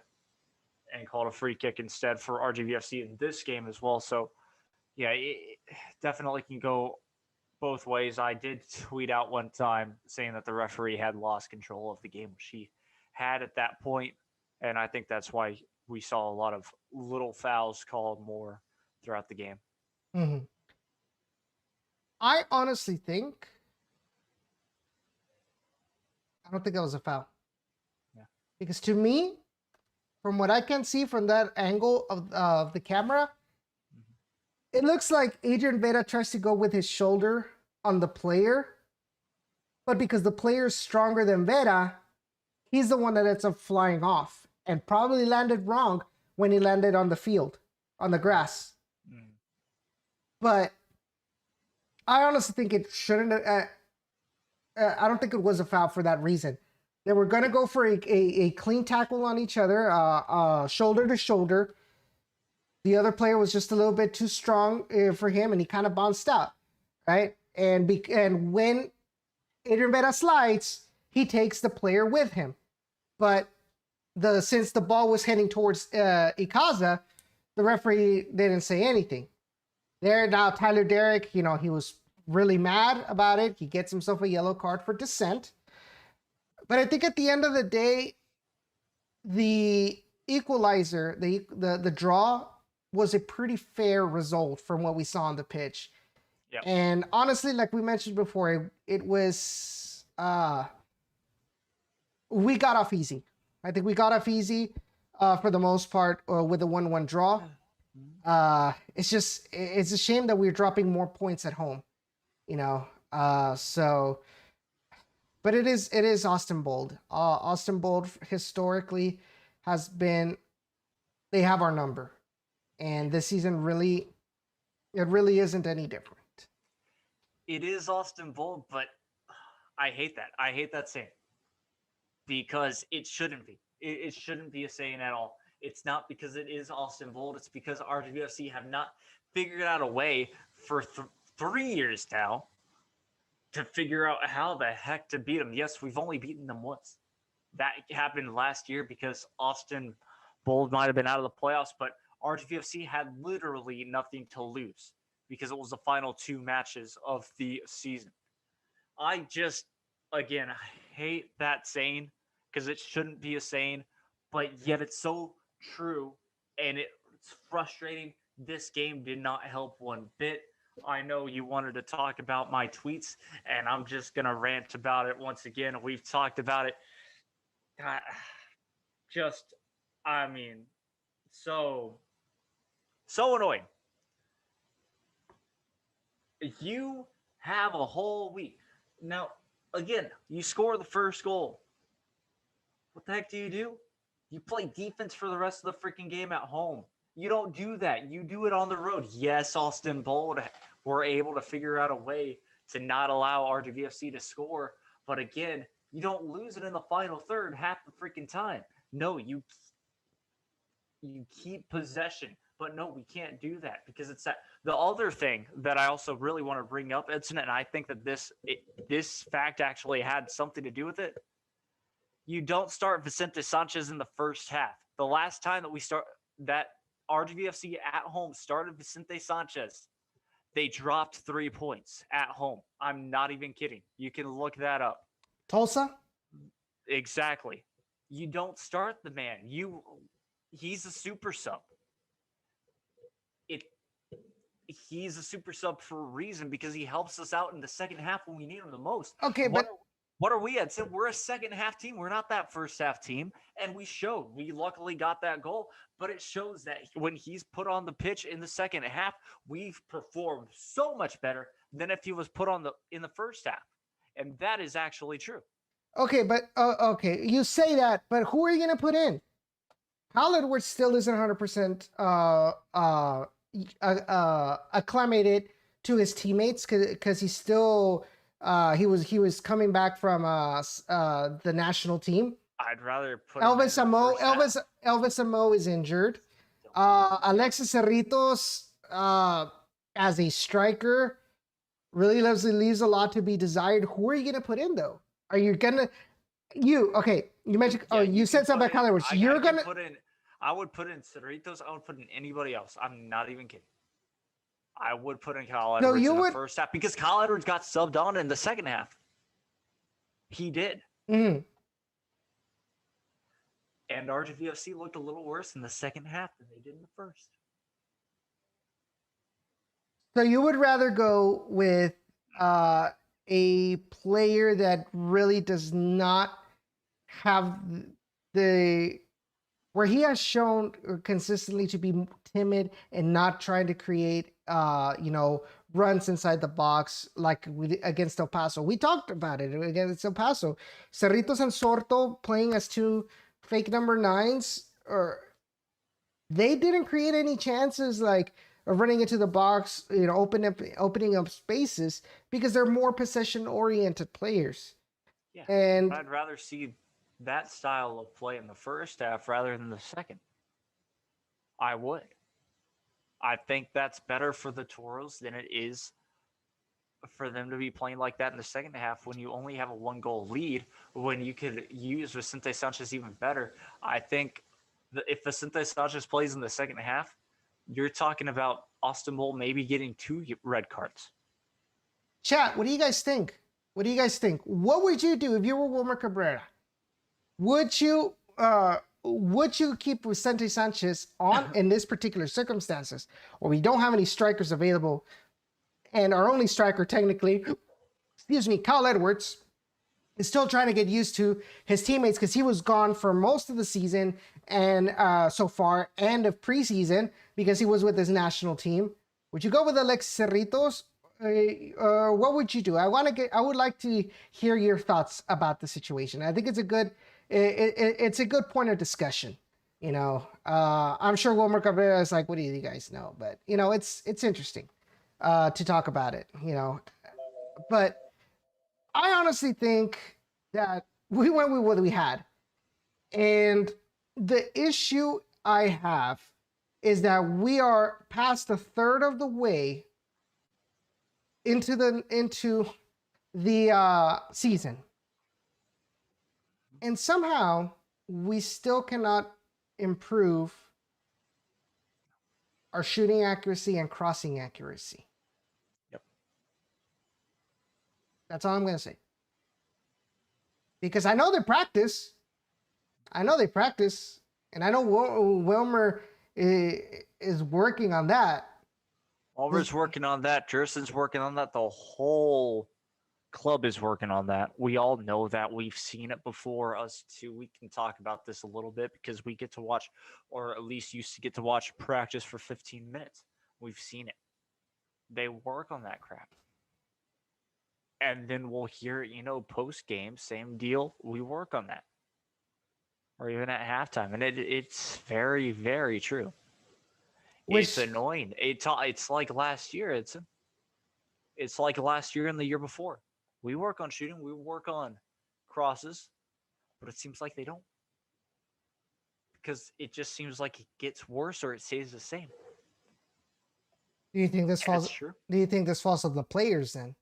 and called a free kick instead for RGVFC in this game as well. So, yeah, it definitely can go both ways. I did tweet out one time saying that the referee had lost control of the game, which he had at that point, and I think that's why we saw a lot of little fouls called more throughout the game. Mm-hmm. I honestly think I don't think that was a foul. Yeah. Because to me, from what I can see from that angle of the camera, it looks like Adrian Vera tries to go with his shoulder on the player, but because the player is stronger than Vera, he's the one that ends up flying off and probably landed wrong when he landed on the field, on the grass. Mm. But I honestly think it shouldn't. I don't think it was a foul for that reason. They were going to go for a clean tackle on each other, shoulder to shoulder. The other player was just a little bit too strong for him, and he kind of bounced out, right? And when Adrian Vera slides, he takes the player with him. But since the ball was heading towards Ikaza, the referee didn't say anything. There now, Tyler Derrick, he was really mad about it. He gets himself a yellow card for dissent. But I think at the end of the day, the equalizer, the draw, was a pretty fair result from what we saw on the pitch. Yep. And honestly, like we mentioned before, it was we got off easy. I think we got off easy for the most part with a 1-1 draw. It's a shame that we're dropping more points at home, so, but it is Austin Bold. Austin Bold historically they have our number. And this season it really isn't any different. It is Austin Bold, but I hate that. I hate that saying because it shouldn't be. It shouldn't be a saying at all. It's not because it is Austin Bold. It's because RGVFC have not figured out a way for 3 years now to figure out how the heck to beat them. Yes, we've only beaten them once. That happened last year because Austin Bold might have been out of the playoffs, but RGVFC had literally nothing to lose because it was the final 2 matches of the season. I just, again, hate that saying because it shouldn't be a saying, but yet it's so true and it's frustrating. This game did not help one bit. I know you wanted to talk about my tweets, and I'm just going to rant about it once again. We've talked about it. So annoying. You have a whole week. Now, again, you score the first goal. What the heck do? You play defense for the rest of the freaking game at home. You don't do that. You do it on the road. Yes, Austin Bold were able to figure out a way to not allow RGVFC to score. But again, you don't lose it in the final third half the freaking time. No, You keep possession. But no, we can't do that because it's that. The other thing that I also really want to bring up, Edson, and I think that this fact actually had something to do with it. You don't start Vicente Sanchez in the first half. The last time that RGVFC at home started Vicente Sanchez, they dropped 3 points at home. I'm not even kidding. You can look that up. Tulsa? Exactly. You don't start the man. He's a super sub. It he's a super sub for a reason because he helps us out in the second half when we need him the most. Okay, but What are we at? So we're a second half team. We're not that first half team. And we showed. We luckily got that goal. But it shows that when he's put on the pitch in the second half, we've performed so much better than if he was put on in the first half. And that is actually true. okay, you say that, but who are you gonna put in? Kyle Edwards still isn't 100% acclimated to his teammates because he's still he was coming back from the national team. I'd rather put Elvis Amo is injured. Alexis Cerritos as a striker really leaves a lot to be desired. Who are you gonna put in though? Are you gonna you mentioned you said something about Kyle Edwards. I would put in Cerritos. I would put in anybody else. I'm not even kidding. I would put in Kyle Edwards in the first half because Kyle Edwards got subbed on in the second half. He did. Mm-hmm. And RGVFC looked a little worse in the second half than they did in the first. So you would rather go with a player that really does not have where he has shown consistently to be timid and not trying to create runs inside the box like against El Paso. We talked about it against El Paso. Cerritos and Sorto playing as two fake number 9s, or they didn't create any chances like of running into the box, opening up spaces because they're more possession oriented players. Yeah, and I'd rather see that style of play in the first half rather than the second. I would. I think that's better for the Toros than it is for them to be playing like that in the second half when you only have a 1-goal lead, when you could use Vicente Sanchez even better. I think that if Vicente Sanchez plays in the second half, you're talking about Austin Bull maybe getting 2 red cards. Chat, what do you guys think? What would you do if you were Wilmer Cabrera? Would you keep Vicente Sanchez on in this particular circumstances, where we don't have any strikers available, and our only striker technically, Kyle Edwards, is still trying to get used to his teammates because he was gone for most of the season and so far, and of preseason because he was with his national team? Would you go with Alexis Cerritos? What would you do? I would like to hear your thoughts about the situation. I think it's a good point of discussion. I'm sure Wilmer Cabrera is like, what do you guys know? But it's interesting to talk about it. But I honestly think that we went with what we had, and the issue I have is that we are past a third of the way into the season, and somehow we still cannot improve our shooting accuracy and crossing accuracy. Yep. That's all I'm going to say. Because I know they practice. And I know Wilmer is working on that. Wilmer's working on that. Jerson's working on that. The whole club is working on that. We all know that. We've seen it before. Us too. We can talk about this a little bit because we get to watch, or at least used to get to watch, practice for 15 minutes. We've seen it. They work on that crap. And then we'll hear, post game, same deal. We work on that. Or even at halftime. And it's very, very true. It's annoying. It's like last year. It's like last year and the year before. We work on shooting. We work on crosses. But it seems like they don't. because it just seems like it gets worse or it stays the same. Do you think this And falls? it's true. Do you think this falls on the players then?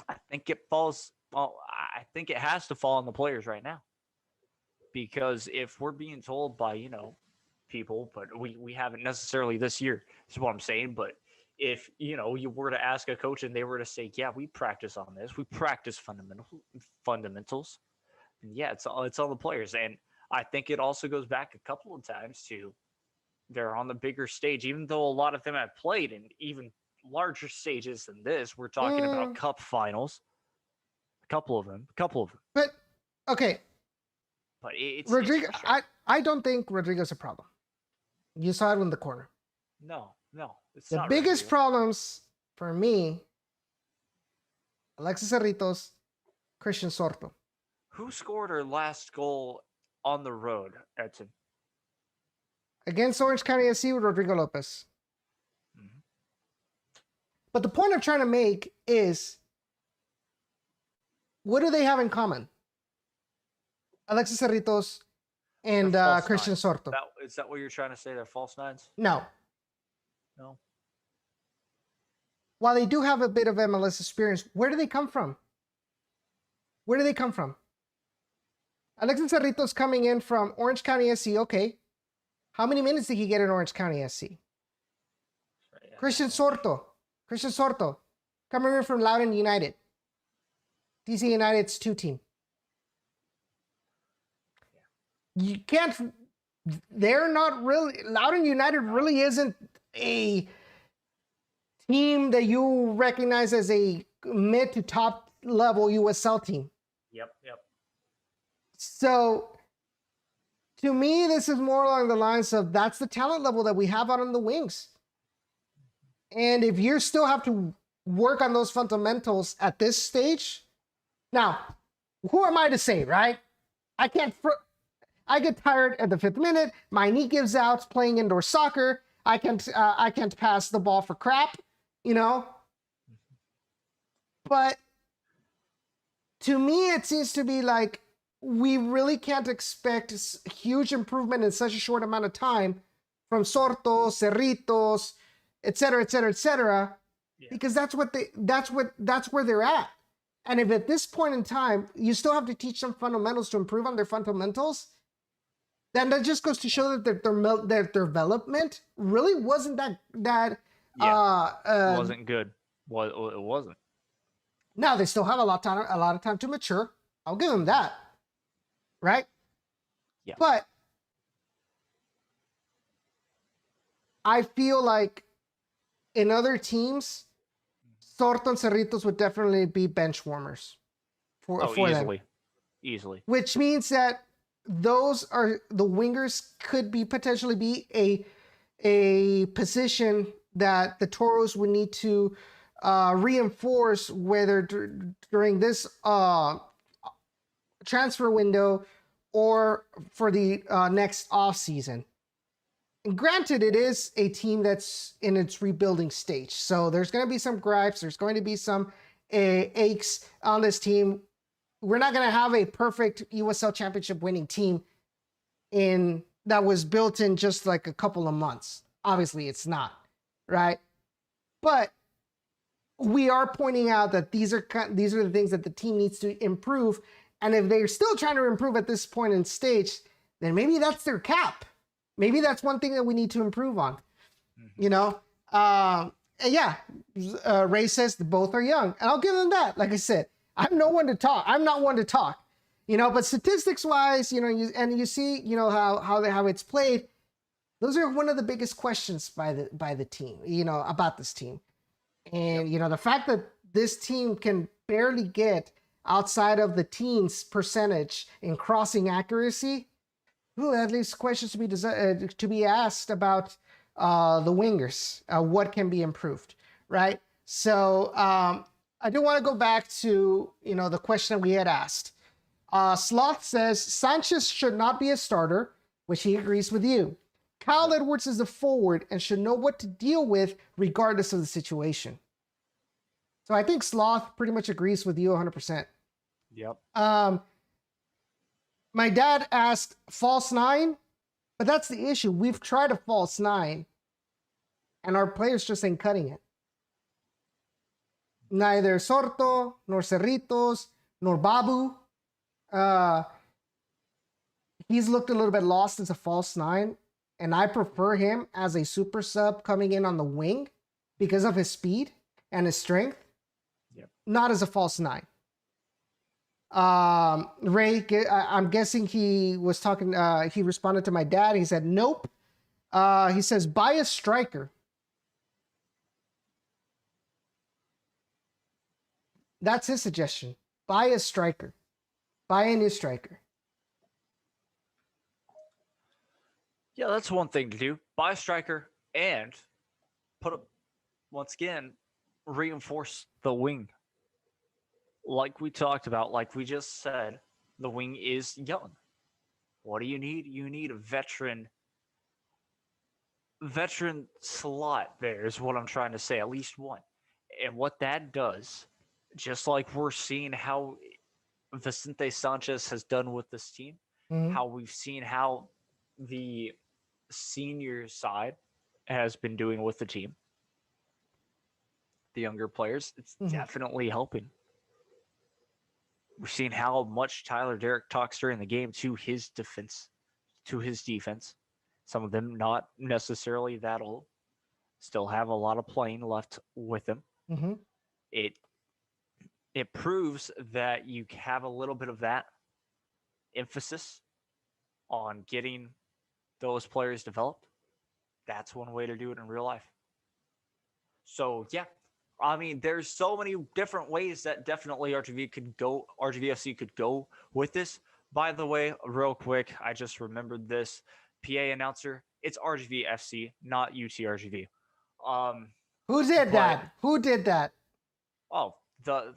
I think it falls. Well, I think it has to fall on the players right now, because if we're being told by people, but we haven't necessarily this year. Is what I'm saying. But if you were to ask a coach and they were to say, "Yeah, we practice on this. We practice fundamentals," and yeah, it's on the players. And I think it also goes back a couple of times to they're on the bigger stage, even though a lot of them have played in even larger stages than this. We're talking about cup finals. A couple of them. But okay, But it's Rodrigo. frustrating. I don't think Rodrigo's a problem. You saw it in the corner. No, it's The not biggest Rodrigo. problems for me, Alexis Cerritos, Christian Sorto. Who scored our last goal on the road, Edson? Against Orange County SC with Rodrigo Lopez. Mhm. But the point I'm trying to make is, what do they have in common? Alexis Cerritos and They're false Christian nines. Sorto. Is that what you're trying to say? They're false nines? No. No. While they do have a bit of MLS experience, where do they come from? Alexis Cerritos coming in from Orange County SC, okay. How many minutes did he get in Orange County SC? Yeah. Christian Sorto, coming in from Loudoun United. DC United's 2 team. You can't, they're not really, Loudoun United really isn't a team that you recognize as a mid to top level USL team. Yep. So to me, this is more along the lines of that's the talent level that we have out on the wings. And if you still have to work on those fundamentals at this stage, now, who am I to say, right? I get tired at the 5th minute. My knee gives out playing indoor soccer. I can't pass the ball for crap, But to me, it seems to be like we really can't expect huge improvement in such a short amount of time from Sorto, Cerritos, et cetera, Yeah. because that's where they're at. And if at this point in time you still have to teach them fundamentals to improve on their fundamentals, then that just goes to show that their development really wasn't that It wasn't good. Well, it wasn't. Now they still have a lot of time to mature. I'll give them that, right? Yeah. But I feel like in other teams, Sorto and Cerritos would definitely be bench warmers for them. Easily. Which means that those are the wingers could be potentially be a position that the Toros would need to reinforce, whether during this transfer window or for the next off season. And granted, it is a team that's in its rebuilding stage, so there's going to be some gripes. There's going to be some aches on this team. We're not going to have a perfect USL Championship winning team that was built in just like a couple of months. Obviously, it's not, right? But we are pointing out that these are the things that the team needs to improve. And if they're still trying to improve at this point in stage, then maybe that's their cap. Maybe that's one thing that we need to improve on. And yeah, Ray says both are young, and I'll give them that. Like I said, I'm not one to talk, but statistics wise, you see, how it's played. Those are one of the biggest questions by the team, about this team. And, the fact that this team can barely get outside of the teens percentage in crossing accuracy, that leaves questions to be asked about the wingers, what can be improved, right? So I do want to go back to, the question that we had asked. Sloth says, Sanchez should not be a starter, which he agrees with you. Kyle Edwards is a forward and should know what to deal with regardless of the situation. So I think Sloth pretty much agrees with you 100%. Yep. My dad asked false nine, but that's the issue. We've tried a false nine, and our players just ain't cutting it. Neither Sorto, nor Cerritos, nor Babu. He's looked a little bit lost as a false nine, and I prefer him as a super sub coming in on the wing because of his speed and his strength, not as a false nine. Ray, I'm guessing he was talking, he responded to my dad. He said, nope. He says, buy a striker. That's his suggestion. Buy a striker. Buy a new striker. Yeah, that's one thing to do. Buy a striker and once again, reinforce the wing. Like we talked about, like we just said, the wing is young. What do you need? You need a veteran slot there is what I'm trying to say, at least one. And what that does, just like we're seeing how Vicente Sanchez has done with this team, how we've seen how the senior side has been doing with the team, the younger players, it's definitely helping. We've seen how much Tyler Derrick talks during the game to his defense. Some of them not necessarily that old, still have a lot of playing left with them. It proves that you have a little bit of that emphasis on getting those players developed. That's one way to do it in real life. So yeah, I mean, there's so many different ways that definitely RGVFC could go with this. By the way, real quick, I just remembered this. PA announcer, it's RGVFC, not UTRGV. Who did that? Who did that? Oh, the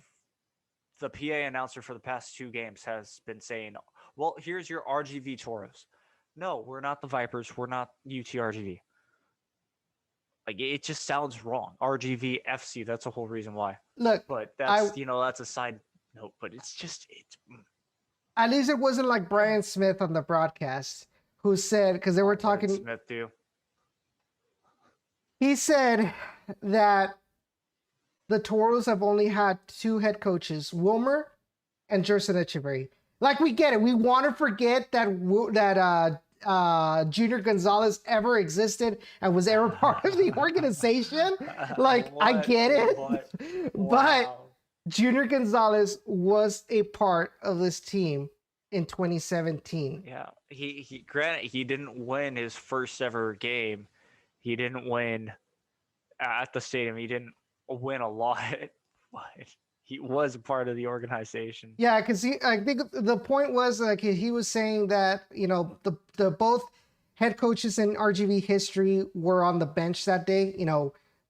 PA announcer for the past 2 games has been saying, well, here's your RGV Toros. No, we're not the Vipers. We're not UTRGV. Like, it just sounds wrong. RGVFC, that's the whole reason why. Look, but that's that's a side note. But it's at least it wasn't like Brian Smith on the broadcast who said, because they were talking. Smith do. He said that the Toros have only had 2 head coaches, Wilmer and Jerson Echeverry. Like, we get it. We want to forget that Junior Gonzalez ever existed and was ever part of the organization. Like, I get it. But Junior Gonzalez was a part of this team in 2017. Yeah, he granted he didn't win his first ever game. He didn't win at the stadium. He didn't win a lot, but he was a part of the organization. Yeah, because I think the point was, like, he was saying that, the both head coaches in RGV history were on the bench that day.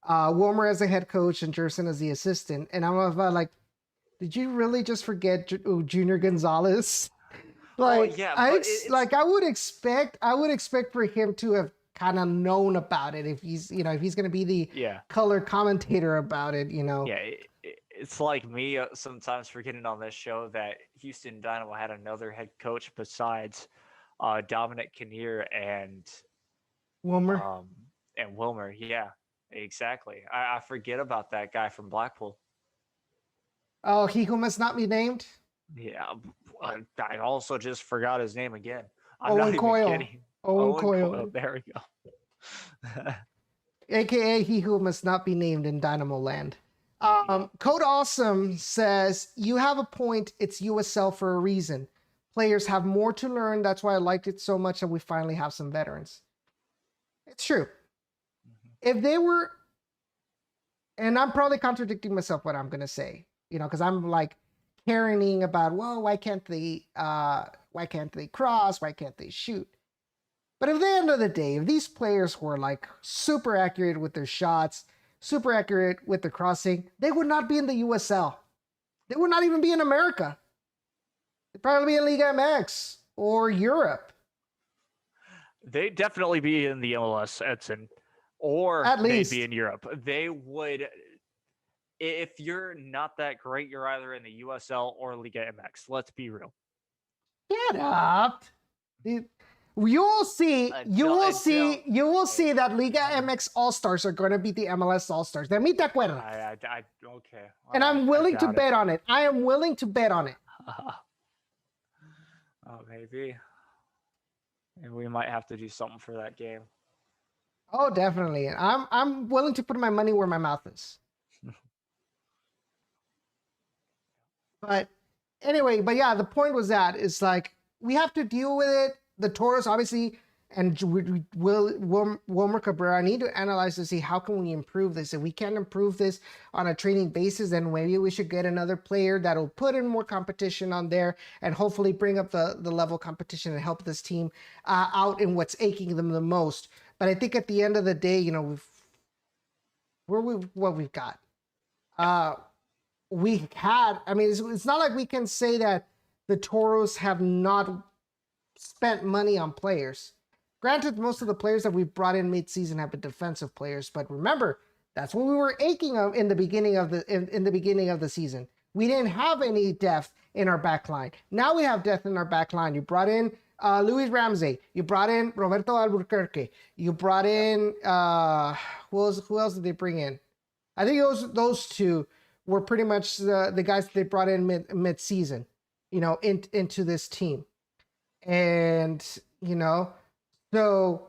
Wilmer as the head coach and Jerson as the assistant. And I'm like, did you really just forget Junior Gonzalez? Like, I would expect for him to have kind of known about it if he's going to be the color commentator about it. Yeah, it's like me sometimes forgetting on this show that Houston Dynamo had another head coach besides Dominic Kinnear and Wilmer. Wilmer, yeah, exactly. I forget about that guy from Blackpool. Oh, he who must not be named. Yeah, I also just forgot his name again. Owen Coyle. Owen Coyle. There we go. AKA he who must not be named in Dynamo Land. Code Awesome says, you have a point. It's USL for a reason. Players have more to learn. That's why I liked it so much that we finally have some veterans. It's true. If they were, and I'm probably contradicting myself what I'm going to say, because I'm like caring about, well, why can't they cross? Why can't they shoot? But at the end of the day, if these players were like super accurate with their shots, super accurate with their crossing, they would not be in the USL. They would not even be in America. They'd probably be in Liga MX or Europe. They'd definitely be in the MLS, Edson, or at least they'd be in Europe. They would. If you're not that great, you're either in the USL or Liga MX. Let's be real. Get up. You will see that Liga MX All-Stars are going to be the MLS All-Stars. De mí te acuerdas. Okay. And I'm willing to bet on it. I am willing to bet on it. Oh, maybe. And we might have to do something for that game. Oh, definitely. I'm willing to put my money where my mouth is. But anyway, yeah, the point was that it's like we have to deal with it. The Toros, obviously, and Wilmer Cabrera need to analyze to see how can we improve this. If we can't improve this on a training basis, then maybe we should get another player that'll put in more competition on there and hopefully bring up the level of competition and help this team out in what's aching them the most. But I think at the end of the day, you know, what we've got. We had, I mean, it's not like we can say that the Toros have not spent money on players. Granted, most of the players that we've brought in mid-season have been defensive players, but remember, that's what we were aching of in the beginning of the season. We didn't have any depth in our back line. Now we have depth in our back line. You brought in Luis Ramsey. You brought in Roberto Albuquerque. You brought in who else did they bring in? I think those two were pretty much the guys that they brought in mid-season, you know, into this team. And, you know, so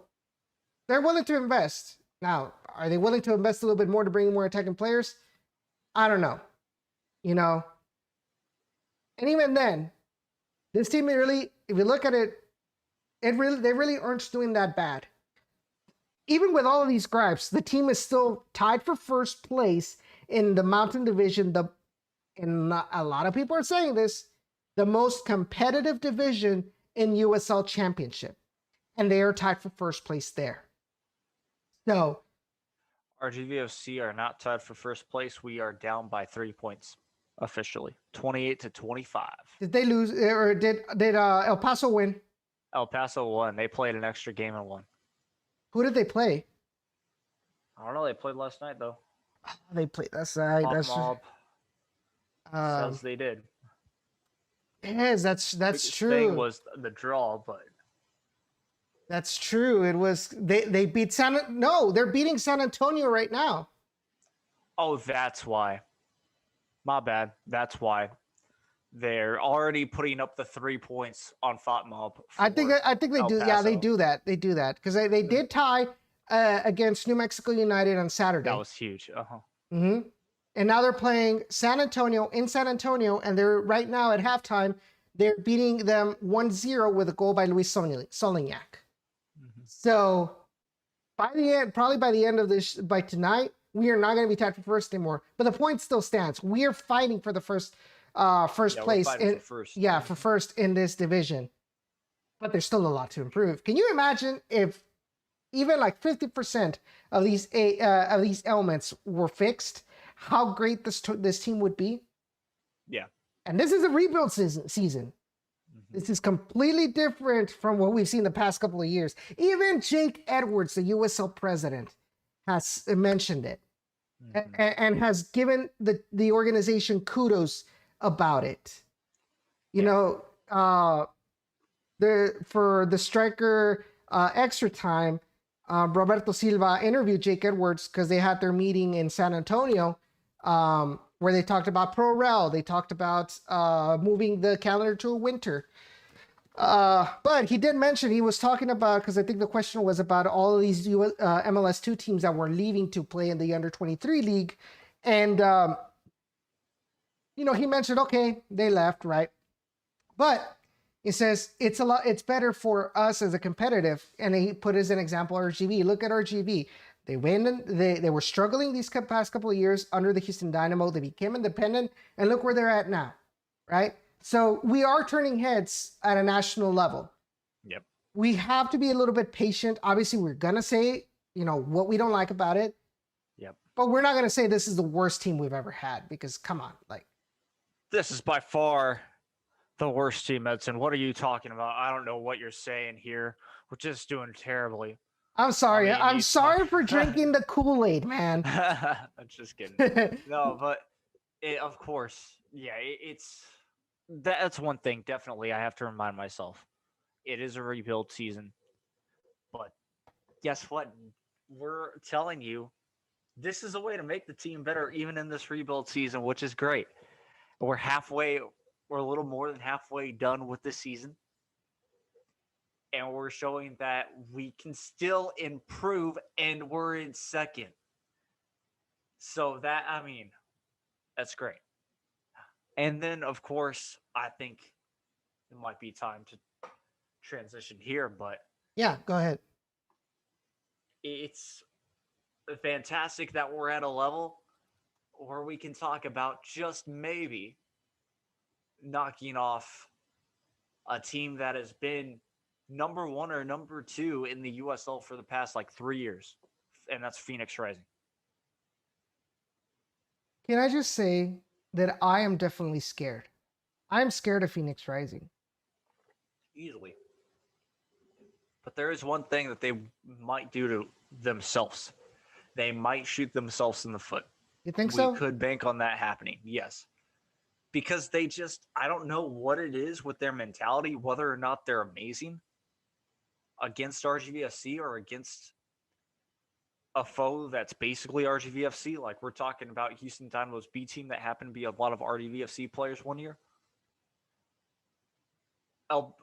they're willing to invest. Now, are they willing to invest a little bit more to bring in more attacking players? I don't know. You know, and even then, this team really, if you look at it, they really aren't doing that bad. Even with all of these gripes, the team is still tied for first place in the Mountain Division. And a lot of people are saying this, the most competitive division in USL Championship, and they are tied for first place there. So, RGVFC are not tied for first place. We are down by 3 points officially, 28-25. Did they lose, or did El Paso win? El Paso won. They played an extra game and won. Who did they play? I don't know. They played last night though. They played last night. Mob says they did. Yes, that's true. Thing was the draw, but that's true. It was they beat they're beating San Antonio right now. Oh, that's why. My bad. That's why. They're already putting up the 3 points on FOTMOB. I think they do. Yeah, they do that. They do that because they did tie against New Mexico United on Saturday. That was huge. Mm-hmm. And now they're playing San Antonio in San Antonio, and they're right now at halftime. They're beating them 1-0 with a goal by Luis Solignac. Mm-hmm. So probably by the end of this, by tonight, we are not going to be tied for first anymore. But the point still stands. We are fighting for the first place for first in this division. But there's still a lot to improve. Can you imagine if even like 50% of these elements were fixed? How great this team would be? Yeah. And this is a rebuild season. Mm-hmm. This is completely different from what we've seen the past couple of years. Even Jake Edwards, the USL president, has mentioned it, mm-hmm. and has given the organization kudos about it. You know, for the striker extra time, Roberto Silva interviewed Jake Edwards because they had their meeting in San Antonio, where they talked about Pro Rel. They talked about moving the calendar to a winter. But he did mention, he was talking about, because I think the question was about all of these MLS2 teams that were leaving to play in the Under-23 league. And, you know, he mentioned, okay, they left, right? But he says it's better for us as a competitive. And he put as an example RGV. Look at RGV. They win. They were struggling these past couple of years under the Houston Dynamo. They became independent, and look where they're at now, right? So we are turning heads at a national level. Yep. We have to be a little bit patient. Obviously, we're gonna say, you know, what we don't like about it. Yep. But we're not gonna say this is the worst team we've ever had, because come on, like, this is by far the worst team, Edson. What are you talking about? I don't know what you're saying here. We're just doing terribly. I'm sorry. I'm sorry for drinking the Kool-Aid, man. I'm just kidding. No, but of course, yeah, it's that's one thing definitely I have to remind myself. It is a rebuild season, but guess what? We're telling you this is a way to make the team better even in this rebuild season, which is great. We're a little more than halfway done with the season. And we're showing that we can still improve and we're in second. So that's great. And then, of course, I think it might be time to transition here, but Yeah, go ahead. it's fantastic that we're at a level where we can talk about just maybe knocking off a team that has been number one or number two in the USL for the past like 3 years, and that's Phoenix Rising. Can I just say that I am definitely scared? I'm scared of Phoenix Rising. Easily. But there is one thing that they might do to themselves. They might shoot themselves in the foot. You think so? We could bank on that happening, yes. Because I don't know what it is with their mentality, whether or not they're amazing against RGVFC or against a foe that's basically RGVFC. Like we're talking about Houston Dynamo's B team that happened to be a lot of RGVFC players one year. El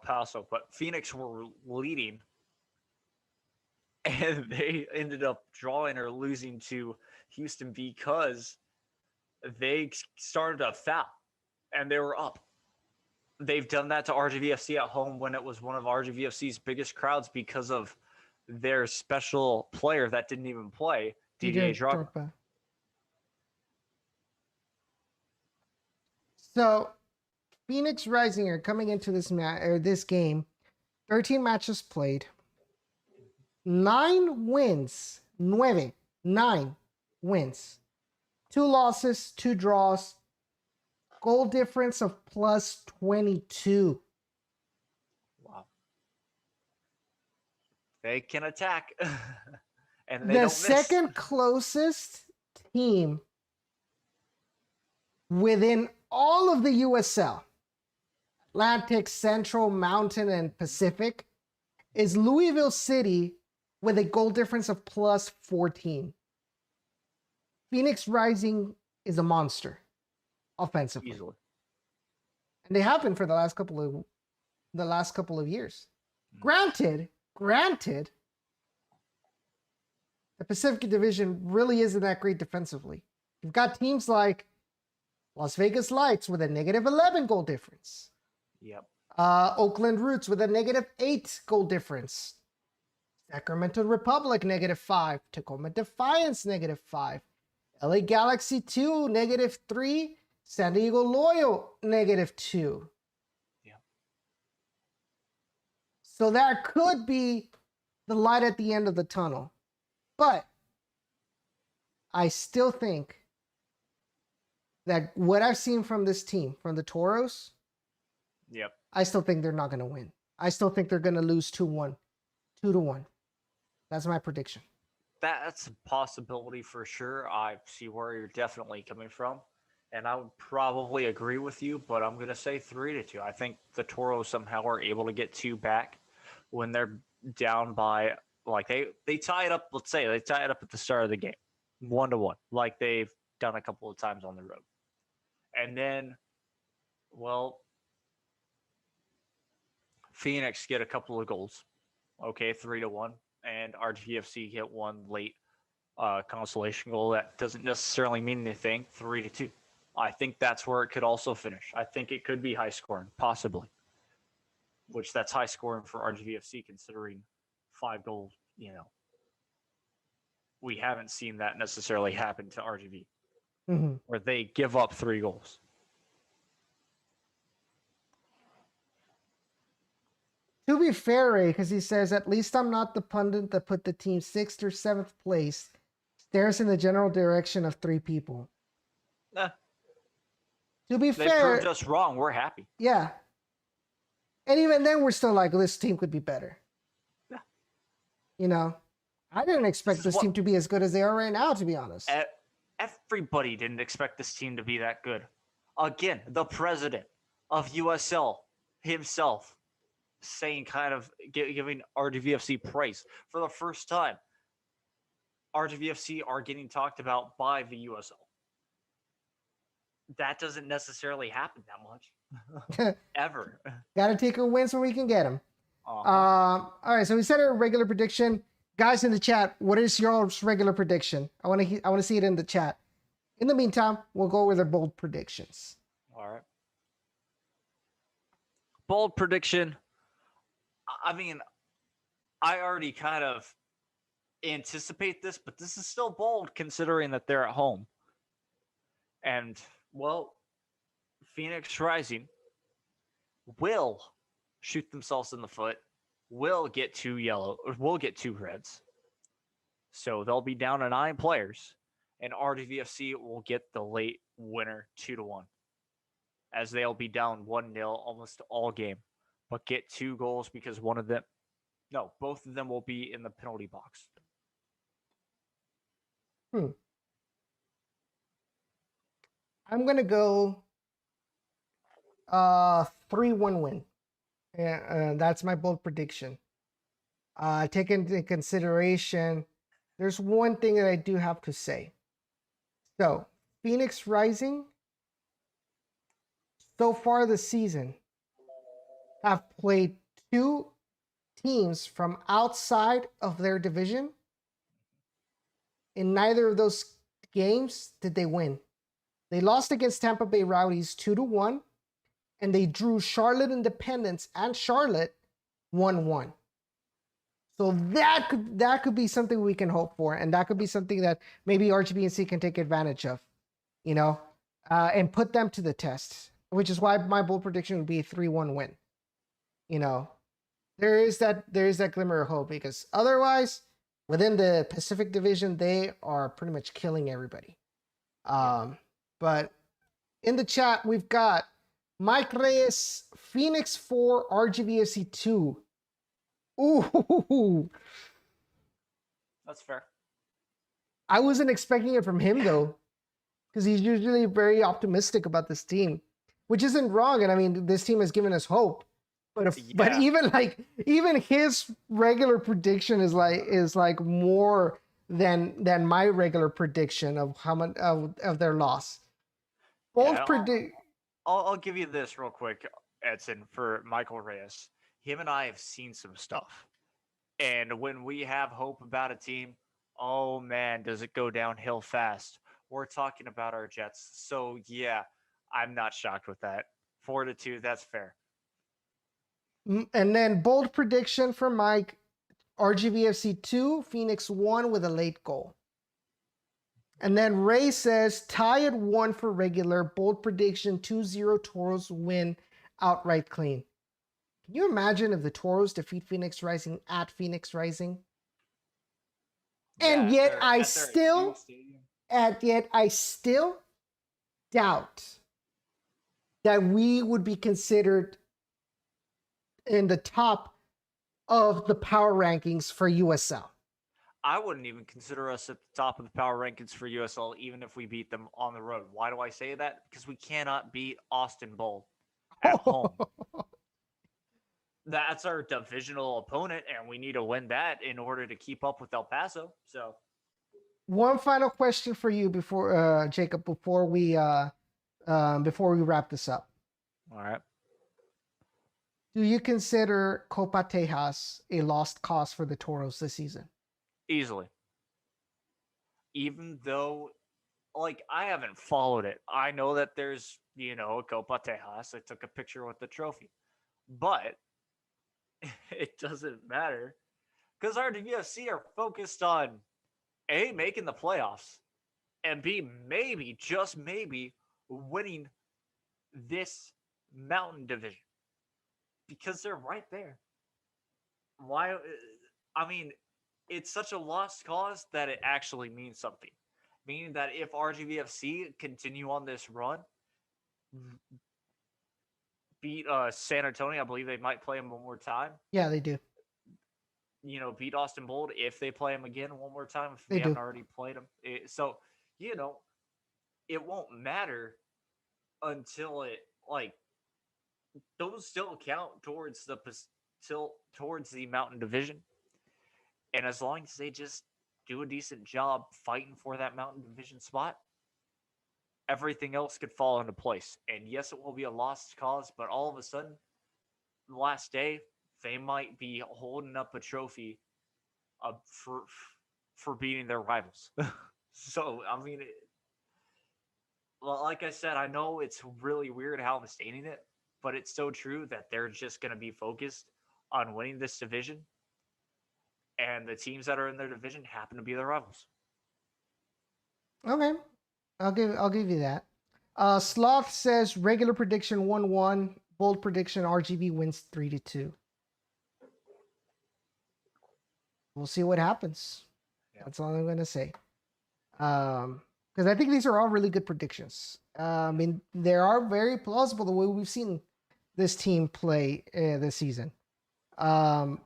Paso, but Phoenix were leading and they ended up drawing or losing to Houston because they started a foul and they were up. They've done that to RGVFC at home when it was one of RGVFC's biggest crowds because of their special player that didn't even play, Didier Drogba. So, Phoenix Rising are coming into this game. 13 matches played, 9 wins, 9 wins, 2 losses, 2 draws, goal difference of plus 22. Wow. They can attack. And the second closest team within all of the USL, Atlantic, Central, Mountain, and Pacific, is Louisville City with a goal difference of plus 14. Phoenix Rising is a monster offensively. Easily. And they have been for the last couple of years. Granted, the Pacific Division really isn't that great defensively. You've got teams like Las Vegas Lights with a negative 11 goal difference. Yep. Oakland Roots with a negative 8 goal difference. Sacramento Republic negative 5. Tacoma Defiance negative 5. LA Galaxy 2 negative 3. San Diego Loyal negative 2. Yeah. So that could be the light at the end of the tunnel. But I still think that what I've seen from this team, from the Toros, yep, I still think they're not going to win. I still think they're going to lose 2-1. 2-1. That's my prediction. That's a possibility for sure. I see where you're definitely coming from. And I would probably agree with you, but I'm going to say 3-2. I think the Toros somehow are able to get 2 back when they're down by, like, they tie it up. Let's say they tie it up at the start of the game, 1-1, like they've done a couple of times on the road. And then, well, Phoenix get a couple of goals. Okay, 3-1. And RGVFC get one late consolation goal that doesn't necessarily mean anything, 3-2. I think that's where it could also finish. I think it could be high scoring, possibly. Which that's high scoring for RGVFC considering 5 goals, We haven't seen that necessarily happen to RGV. Where they give up 3 goals. To be fair, Ray, because he says, at least I'm not the pundit that put the team 6th or 7th place, stares in the general direction of 3 people. Nah. To be They fair, proved us wrong. We're happy. Yeah. And even then, we're still like, this team could be better. Yeah. I didn't expect this team to be as good as they are right now, to be honest. Everybody didn't expect this team to be that good. Again, the president of USL himself saying kind of giving RGVFC praise for the first time. RGVFC are getting talked about by the USL. That doesn't necessarily happen that much ever. Got to take our wins when we can get them. Uh-huh. All right, so we said our regular prediction. Guys in the chat, what is your regular prediction? I want to see it in the chat. In the meantime, we'll go with our bold predictions. All right. Bold prediction. I mean, I already kind of anticipate this, but this is still bold considering that they're at home. And, well, Phoenix Rising will shoot themselves in the foot, will get 2 yellow, or will get 2 reds. So they'll be down to 9 players, and RGVFC will get the late winner 2-1, as they'll be down 1-0 almost all game, but get 2 goals because both of them will be in the penalty box. I'm gonna go 3-1 win. That's my bold prediction. Take into consideration, there's one thing that I do have to say. So, Phoenix Rising, so far this season, have played 2 teams from outside of their division. In neither of those games did they win. They lost against Tampa Bay Rowdies 2-1, and they drew Charlotte Independence and Charlotte 1-1. So that could be something we can hope for, and that could be something that maybe RGBNC can take advantage of, and put them to the test. Which is why my bold prediction would be a 3-1 win. There is that glimmer of hope, because otherwise, within the Pacific Division, they are pretty much killing everybody. But in the chat, we've got Mike Reyes, Phoenix 4, RGVFC 2. Ooh. That's fair. I wasn't expecting it from him, though, because he's usually very optimistic about this team, which isn't wrong. And I mean, this team has given us hope. But even his regular prediction is like more than my regular prediction of how much of their loss. I'll give you this real quick, Edson, for Michael Reyes. Him and I have seen some stuff, and when we have hope about a team, oh man, does it go downhill fast. We're talking about our Jets, so yeah, I'm not shocked with that. 4-2, that's fair. And then bold prediction for Mike, RGVFC 2, Phoenix 1 with a late goal. And then Ray says, tie at 1 for regular, bold prediction, 2-0 Toros win outright clean. Can you imagine if the Toros defeat Phoenix Rising at Phoenix Rising? And yet I still doubt that we would be considered in the top of the power rankings for USL. I wouldn't even consider us at the top of the power rankings for USL, even if we beat them on the road. Why do I say that? Because we cannot beat Austin Bold at home. That's our divisional opponent, and we need to win that in order to keep up with El Paso. So, one final question for you before Jacob, before we wrap this up. All right. Do you consider Copa Tejas a lost cause for the Toros this season? Easily. Even though, I haven't followed it. I know that there's, Copa Tejas. I took a picture with the trophy. But it doesn't matter. Because our RGVFC are focused on, A, making the playoffs, and B, maybe, just maybe, winning this Mountain Division. Because they're right there. Why? I mean, it's such a lost cause that it actually means something. Meaning that if RGVFC continue on this run, beat San Antonio, I believe they might play them one more time. Yeah, they do. Beat Austin Bold if they play them again one more time, if they haven't already played them. So, it won't matter until it like those still count towards towards the Mountain Division. And as long as they just do a decent job fighting for that Mountain Division spot, everything else could fall into place. And yes, it will be a lost cause, but all of a sudden, the last day, they might be holding up a trophy for beating their rivals. So, I mean, well, like I said, I know it's really weird how I'm stating it, but it's so true that they're just going to be focused on winning this division, and the teams that are in their division happen to be their rivals. Okay, I'll give you that. Sloth says regular prediction 1-1, bold prediction RGV wins 3-2. We'll see what happens. Yeah. That's all I'm gonna say. Because I think these are all really good predictions. I mean, they are very plausible the way we've seen this team play this season. But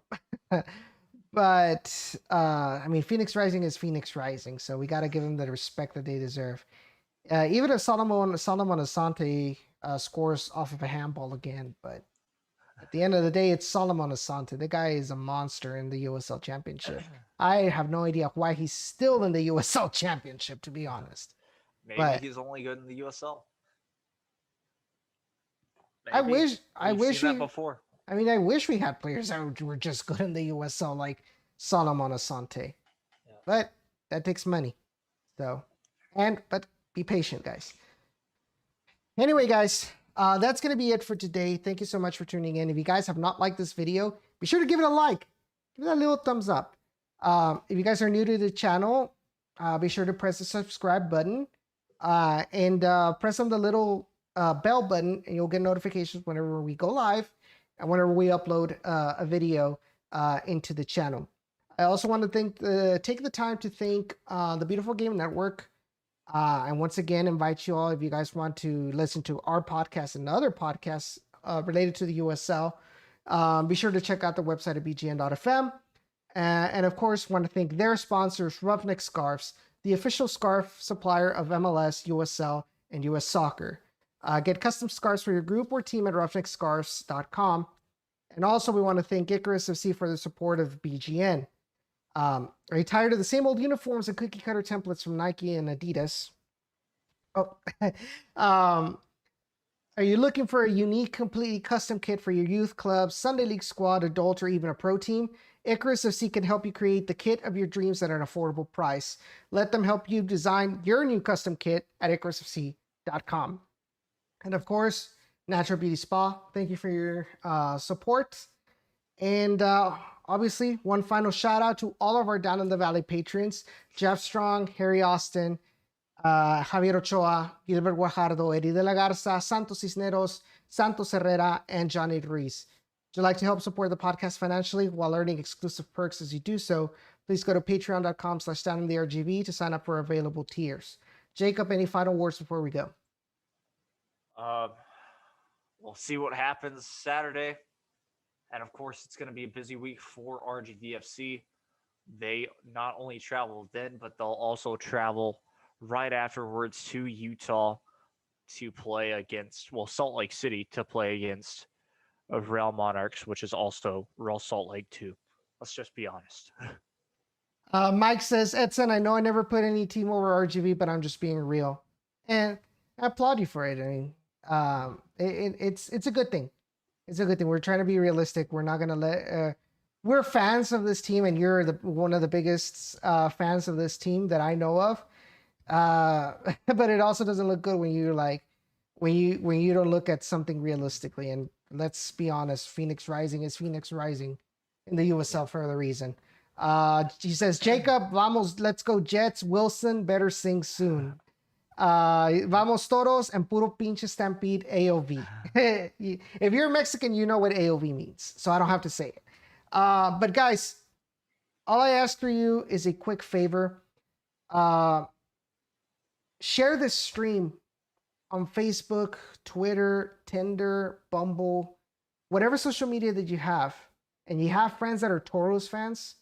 I mean, Phoenix Rising is Phoenix Rising, so we got to give them the respect that they deserve. Even if Solomon Asante scores off of a handball again, but at the end of the day, it's Solomon Asante. The guy is a monster in the USL Championship. I have no idea why he's still in the USL Championship, to be honest. Maybe he's only good in the USL. I wish seen that before. I mean, I wish we had players that were just good in the USL like Solomon Asante. Yeah. But that takes money. So, but be patient, guys. Anyway, guys, that's going to be it for today. Thank you so much for tuning in. If you guys have not liked this video, be sure to give it a like. Give it a little thumbs up. If you guys are new to the channel, be sure to press the subscribe button and press on the little bell button, and you'll get notifications whenever we go live and whenever we upload a video into the channel. I also want to take the time to thank the Beautiful Game Network. And once again, invite you all, if you guys want to listen to our podcast and other podcasts related to the USL, be sure to check out the website at bgn.fm. And of course, want to thank their sponsors, Roughneck Scarves, the official scarf supplier of MLS, USL, and US Soccer. Get custom scarves for your group or team at roughneckscarves.com. And also, we want to thank Icarus FC for the support of BGN. Are you tired of the same old uniforms and cookie cutter templates from Nike and Adidas? Oh, are you looking for a unique, completely custom kit for your youth club, Sunday League squad, adult, or even a pro team? Icarus FC can help you create the kit of your dreams at an affordable price. Let them help you design your new custom kit at icarusfc.com. And of course, Natural Beauty Spa, thank you for your support. And obviously, one final shout out to all of our Down in the Valley patrons: Jeff Strong, Harry Austin, Javier Ochoa, Gilbert Guajardo, Eddie de la Garza, Santos Cisneros, Santos Herrera, and Johnny Ruiz. Would you like to help support the podcast financially while earning exclusive perks as you do so? Please go to patreon.com/downintheRGV to sign up for available tiers. Jacob, any final words before we go? We'll see what happens Saturday. And of course, it's going to be a busy week for RGVFC. They not only travel then, but they'll also travel right afterwards to Utah to play against, Salt Lake City to play against Real Monarchs, which is also Real Salt Lake too. Let's just be honest. Mike says, Edson, I know I never put any team over RGV, but I'm just being real. And I applaud you for it. I mean, it's a good thing. It's a good thing. We're trying to be realistic. We're not going to let... we're fans of this team, and you're one of the biggest fans of this team that I know of. But it also doesn't look good when you're like... When you don't look at something realistically. And let's be honest, Phoenix Rising is Phoenix Rising in the USL for a reason. He says, Jacob, vamos, let's go Jets. Wilson, better sing soon. Vamos Toros and puro pinche stampede AOV. If you're Mexican, you know what AOV means, so I don't have to say it. But guys, all I ask for you is a quick favor. Share this stream on Facebook, Twitter, Tinder, Bumble, whatever social media that you have, and you have friends that are Toros fans,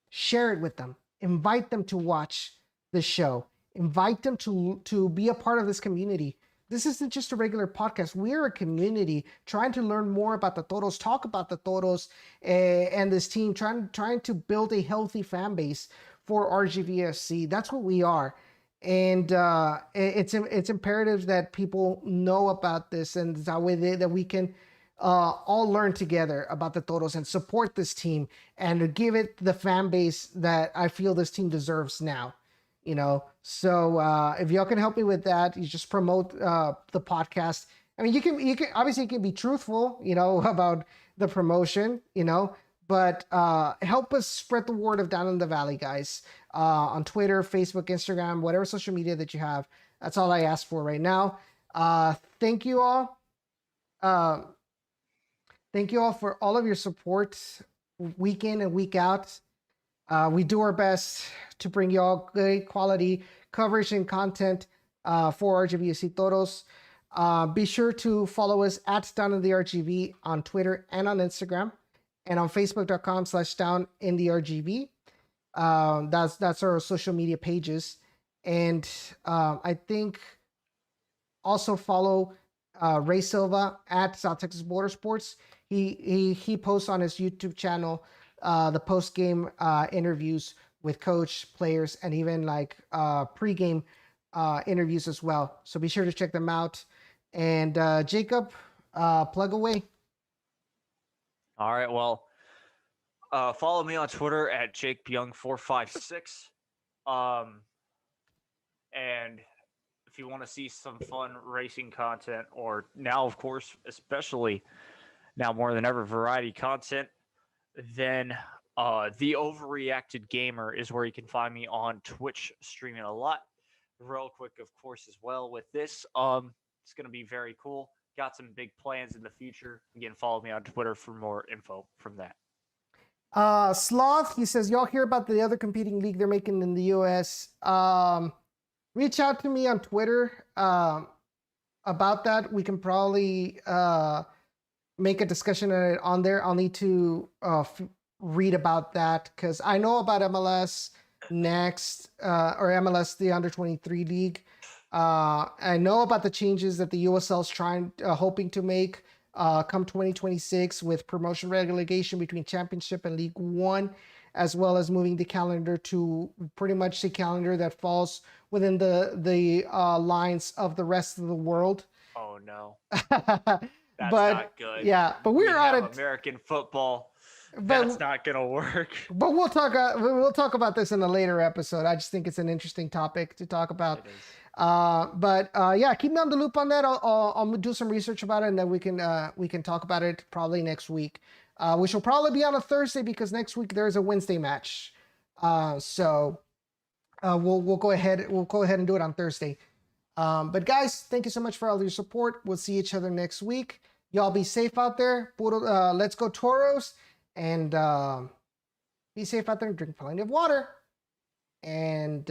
share it with them. Invite them to watch the show. Invite them to be a part of this community this isn't just a regular podcast. We're a community trying to learn more about the Toros, talk about the Toros and this team, trying to build a healthy fan base for RGVFC. That's what we are. And it's imperative that people know about this, and that way that we can all learn together about the Toros and support this team and to give it the fan base that I feel this team deserves now. So if y'all can help me with that, you just promote the podcast. I mean, you can obviously you can be truthful, about the promotion, but help us spread the word of Down in the Valley, guys, on Twitter, Facebook, Instagram, whatever social media that you have. That's all I ask for right now. Thank you all. Thank you all for all of your support week in and week out. We do our best to bring you all good quality coverage and content for RGVFC Toros. Be sure to follow us at Down in the RGV on Twitter and on Instagram, and on Facebook.com/Down in the RGV. That's our social media pages. And I think also follow Ray Silva at South Texas Border Sports. He posts on his YouTube channel the post-game interviews with coach, players, and even like pre-game interviews as well. So be sure to check them out. And Jacob, plug away. All right, well, follow me on Twitter at JakeYoung456. And if you want to see some fun racing content, or now, of course, especially now more than ever, variety content, then The Overreacted Gamer is where you can find me on Twitch, streaming a lot. Real quick, of course, as well with this. It's going to be very cool. Got some big plans in the future. Again, follow me on Twitter for more info from that. Sloth, he says, y'all hear about the other competing league they're making in the US? Reach out to me on Twitter about that. We can probably make a discussion on there. I'll need to read about that because I know about MLS Next or MLS the Under 23 League. I know about the changes that the USL's hoping to make come 2026 with promotion relegation between Championship and League One, as well as moving the calendar to pretty much the calendar that falls within the lines of the rest of the world. Oh no. That's not good. Yeah, but we have American football. That's not gonna work. But we'll talk about this in a later episode. I just think it's an interesting topic to talk about. Yeah, keep me on the loop on that. I'll do some research about it, and then we can talk about it probably next week. Which will probably be on a Thursday because next week there's a Wednesday match. So we'll go ahead and do it on Thursday. But guys, thank you so much for all your support. We'll see each other next week. Y'all be safe out there. Let's go Toros, and be safe out there and drink plenty of water. And